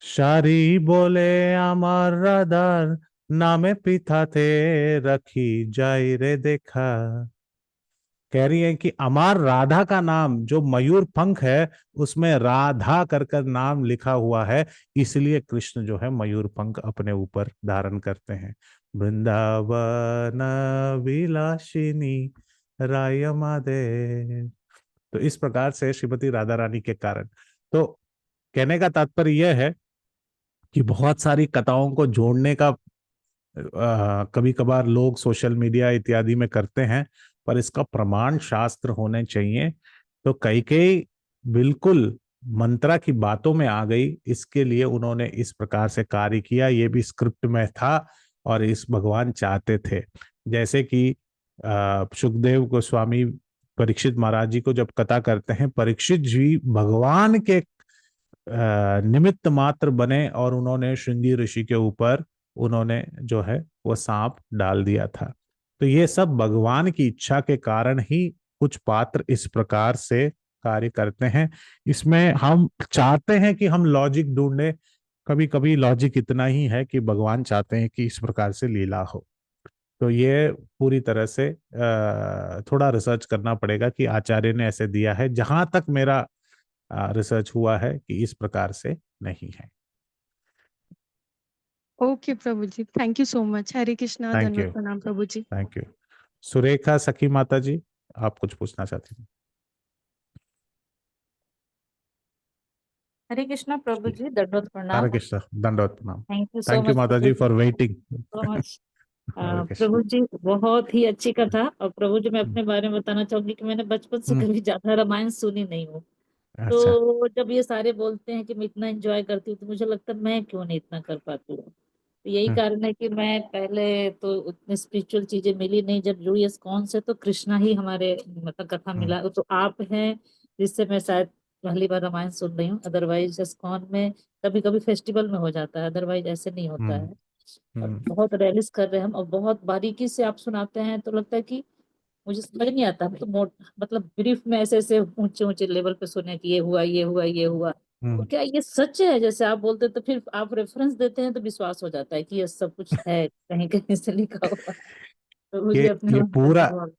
শারি बोले আমার রাধার नामे पिताते रखी जाई रे देखा। कह रही है कि अमार राधा का नाम जो मयूर पंख है, उसमें राधा कर कर नाम लिखा हुआ है, इसलिए कृष्ण जो है मयूर पंख अपने ऊपर धारण करते हैं। वृंदावन विलासिनी राय माधे। तो इस प्रकार से श्रीमती राधा रानी के कारण, तो कहने का तात्पर्य यह है कि बहुत सारी कथाओं को जोड़ने का कभी कभार लोग सोशल मीडिया इत्यादि में करते हैं, पर इसका प्रमाण शास्त्र होने चाहिए। तो कई कई बिल्कुल मंत्रा की बातों में आ गई, इसके लिए उन्होंने इस प्रकार से कार्य किया, ये भी स्क्रिप्ट में था और इस भगवान चाहते थे। जैसे कि सुखदेव गोस्वामी परीक्षित महाराज जी को जब कथा करते हैं, परीक्षित जी भगवान के निमित्त मात्र बने और उन्होंने श्रृंगी ऋषि के ऊपर उन्होंने जो है वो सांप डाल दिया था। तो ये सब भगवान की इच्छा के कारण ही कुछ पात्र इस प्रकार से कार्य करते हैं। इसमें हम चाहते हैं कि हम लॉजिक ढूंढे, कभी कभी लॉजिक इतना ही है कि भगवान चाहते हैं कि इस प्रकार से लीला हो। तो ये पूरी तरह से थोड़ा रिसर्च करना पड़ेगा कि आचार्य ने ऐसे दिया है। जहां तक मेरा रिसर्च हुआ है कि इस प्रकार से नहीं है। Okay Prabhu ji, thank you so much. Hare Krishna, thank धन्यवाद, यू, प्रणाम प्रभु जी। Thank you. सुरेखा सखी माता जी, आप कुछ पूछना चाहती हैं? हरे कृष्णा प्रभु जी, दंडवत प्रणाम। हरे कृष्ण, दंडवत प्रणाम। Thank you so thank you much Mata Prabhu ji ji, for waiting. So much. Hare Krishna. Prabhu ji बहुत ही अच्छी कथा। और प्रभु जी मैं अपने बारे में बताना चाहूंगी कि मैंने बचपन से हम्म, कभी ज्यादा रामायण सुनी नहीं हूँ। अच्छा। तो जब ये सारे बोलते हैं कि मैं इतना एंजॉय करती हूँ तो मुझे लगता है मैं क्यों नहीं इतना कर पाती हूँ। तो यही हम्म, कारण है कि मैं पहले तो उतनी स्पिरिचुअल चीजें मिली नहीं। जब जुड़ी इस्कॉन से तो कृष्णा ही हमारे मतलब कथा हम्म, मिला। तो आप हैं जिससे मैं शायद पहली बार रामायण सुन रही हूँ। अदरवाइज इस्कॉन में कभी कभी फेस्टिवल में हो जाता है, अदरवाइज ऐसे नहीं होता हम्म, है। और हम्म, बहुत रेलिस कर रहे हैं हम और बहुत बारीकी से आप सुनाते हैं तो लगता है कि मुझे समझ नहीं आता। तो मतलब ब्रीफ में ऐसे ऐसे ऊंचे ऊंचे लेवल पे सुने कि ये हुआ ये हुआ ये हुआ। तो हम्म, क्या ये सच है जैसे आप बोलते तो फिर आप रेफरेंस देते हैं तो विश्वास हो जाता है कि ये सब कुछ है कहीं कहीं से लिखा हुआ। तो मुझे अपने ये मन से पूरा बहुत।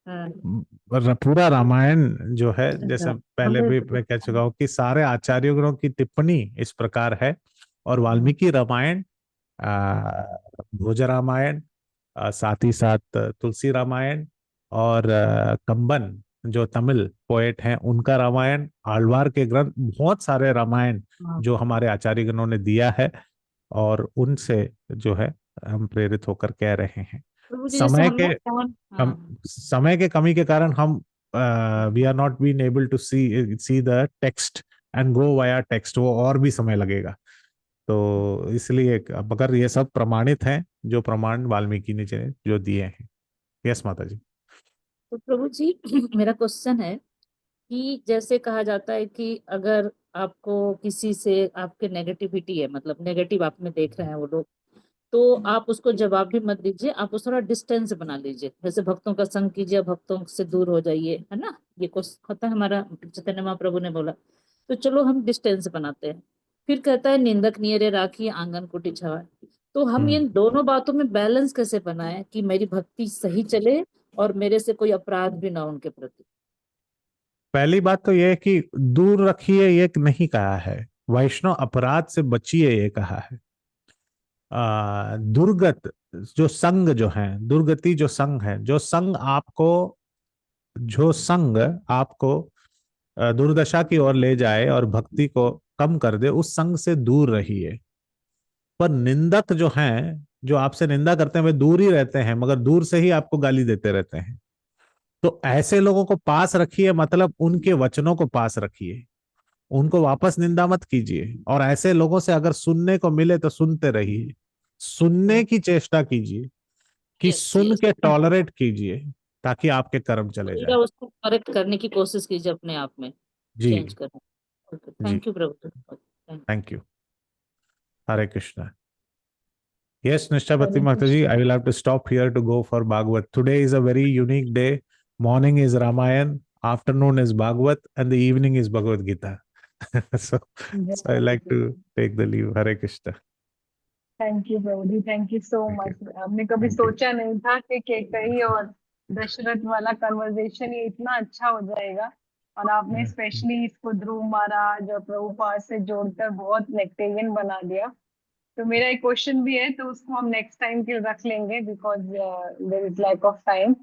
हाँ। पूरा रामायण जो है, अच्छा। जैसे पहले हमें भी मैं कह चुका हूँ कि सारे आचार्यों की टिप्पणी इस प्रकार है। और वाल्मीकि रामायण, भोज रामायण, साथ ही साथ तुलसी रामायण, और कंबन जो तमिल पोएट हैं उनका रामायण, आಳ್वार के ग्रंथ, बहुत सारे रामायण हाँ। जो हमारे आचार्य गणों ने दिया है। और उनसे जो है हम प्रेरित होकर कह रहे हैं। प्रभु जी जैसे समय हम के लोग कौन। कम हाँ। समय के कमी के कारण हम we are not been able to see the text and go via text, वो और भी समय लगेगा। तो इसलिए अब अगर ये सब प्रमाणित हैं, जो प्रमाण वाल्मीकि ने जो दिए हैं। यस माता जी। तो प्रभु जी मेरा क्वेश्चन है कि जैसे कहा जाता है कि अगर आपको किसी से आपके नेगेटिविटी है, मतलब नेगेटिव आप में देख रहे हैं वो लोग, तो आप उसको जवाब भी मत दीजिए, आप उसको थोड़ा डिस्टेंस बना लीजिए। जैसे भक्तों का संग कीजिए, भक्तों से दूर हो जाइए, है ना। ये कुछ होता है हमारा चैतन्य महाप्रभु ने बोला। तो चलो हम डिस्टेंस बनाते हैं। फिर कहता है निंदक नियरे राखी आंगन कुटी छावा। तो हम हम्म इन दोनों बातों में बैलेंस कैसे बनाए कि मेरी भक्ति सही चले और मेरे से कोई अपराध भी ना उनके प्रति। पहली बात तो यह है कि दूर रखिए ये नहीं कहा है, वैष्णव अपराध से बचिए ये कहा है। दुर्गत जो संग जो है, दुर्गति जो संग है, जो संग आपको दुर्दशा की ओर ले जाए और भक्ति को कम कर दे, उस संग से दूर रहिए। पर निंदक जो हैं, जो आपसे निंदा करते हैं, वे दूर ही रहते हैं, मगर दूर से ही आपको गाली देते रहते हैं। तो ऐसे लोगों को पास रखिए, मतलब उनके वचनों को पास रखिए, उनको वापस निंदा मत कीजिए। और ऐसे लोगों से अगर सुनने को मिले तो सुनते रहिए, सुनने की चेष्टा कीजिए, कि यस सुन यस। के टॉलरेट कीजिए, ताकि आपके कर्म चले या जाए। उसको करेक्ट करने की कोशिश कीजिए अपने आप में, जी। चेंज करना। जी। Thank you Prabhu. Thank thank you. Hare Krishna. Yes, Nishtapati Hare Mataji, I Krishna. will have to stop here to go for Bhagavad. Today is a very unique day. Morning is Ramayan, afternoon is Bhagavad, and the evening is Bhagavad Gita. so, जय so I प्रभु like जी। to take the leave. Hare Krishna. Thank you Prabhu ji, thank you so Thank you. Much. हमने कभी Thank you. सोचा नहीं था कि केकई और दशरथ वाला कन्वर्सेशन ये इतना अच्छा हो जाएगा। और आपने Yeah. स्पेशली इसको ध्रुव महाराज और प्रभुपाद से जोड़कर बहुत नेक्टेरियन बना दिया। तो मेरा एक क्वेश्चन भी है, तो उसको हम नेक्स्ट टाइम के लिए रख लेंगे because there is lack of time.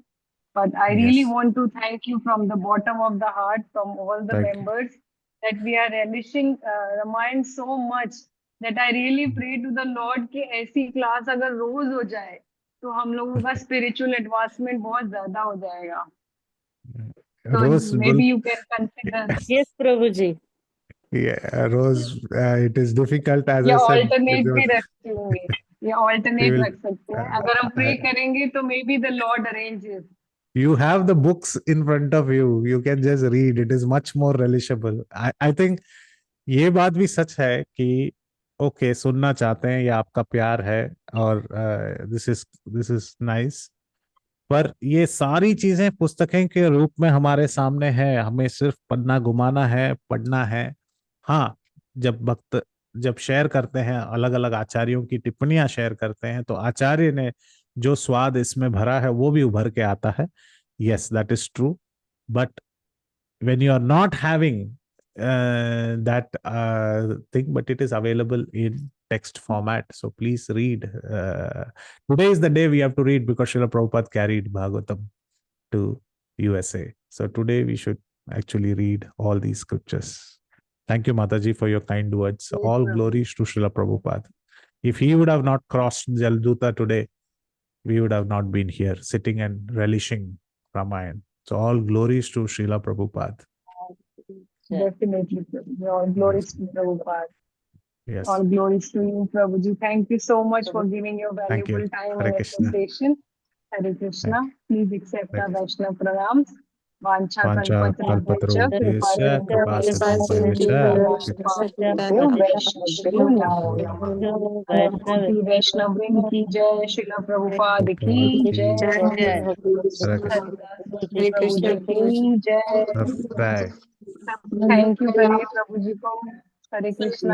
But I really Yes. want to thank you from the bottom of the heart, from all the Thank you. members, that we are relishing Ramayana so much that I really pray to the Lord कि ऐसी class अगर रोज हो जाए तो हम लोगों का spiritual advancement बहुत ज्यादा हो जाएगा। तो Rose may will. Be you can consider yes प्रभु जी। Yeah, Rose. It is difficult, as या I said. ऑल्टरनेट भी रख लेंगे, या We ऑल्टरनेट will. रख सकते हैं। Uh, अगर हम प्रे I- करेंगे तो may be the Lord arranges. you have the books in front of you. You can just read. It is much more relishable. I think ये बात भी सच है कि ओके, सुनना चाहते हैं, ये आपका प्यार है, और दिस इज नाइस, पर ये सारी चीजें पुस्तकें के रूप में हमारे सामने है, हमें सिर्फ पन्ना घुमाना है, पढ़ना है। हाँ, जब वक्त जब शेयर करते हैं, अलग अलग आचार्यों की टिप्पणियां शेयर करते हैं, तो आचार्य ने जो स्वाद इसमें भरा है वो भी उभर के आता है। Yes, that is true. But when you are not having that thing, but it is available in text format, so please read. Today is the day we have to read, because Srila Prabhupada carried Bhagavatam to USA, so today we should actually read all these scriptures. Thank you, Mataji, for your kind words. Yes, All Prabhu. glories to Srila Prabhupada. If he would have not crossed Jalduta today, we would have not been here sitting and relishing Ramayana. So all glories to Srila Prabhupada. Definitely, Prabhuji. All glories to Prabhupada. Yes. All glories to you, Prabhuji. Thank you so much for giving your Thank you. valuable time Hare and Krishna. association. Hare Krishna. Please accept Hare our Vaishnava pranams. Vancha Vancha kalpatarubhyacha kalpatarubhyascha kripasiddhubhyascha कृपासिद्धूपैश्च वैष्णव की जय, श्रीला प्रभुपाद की जय, Hare Krishna. प्रभु जी की जय। Right. Thank you करिए प्रभु जी को। हरे कृष्णा।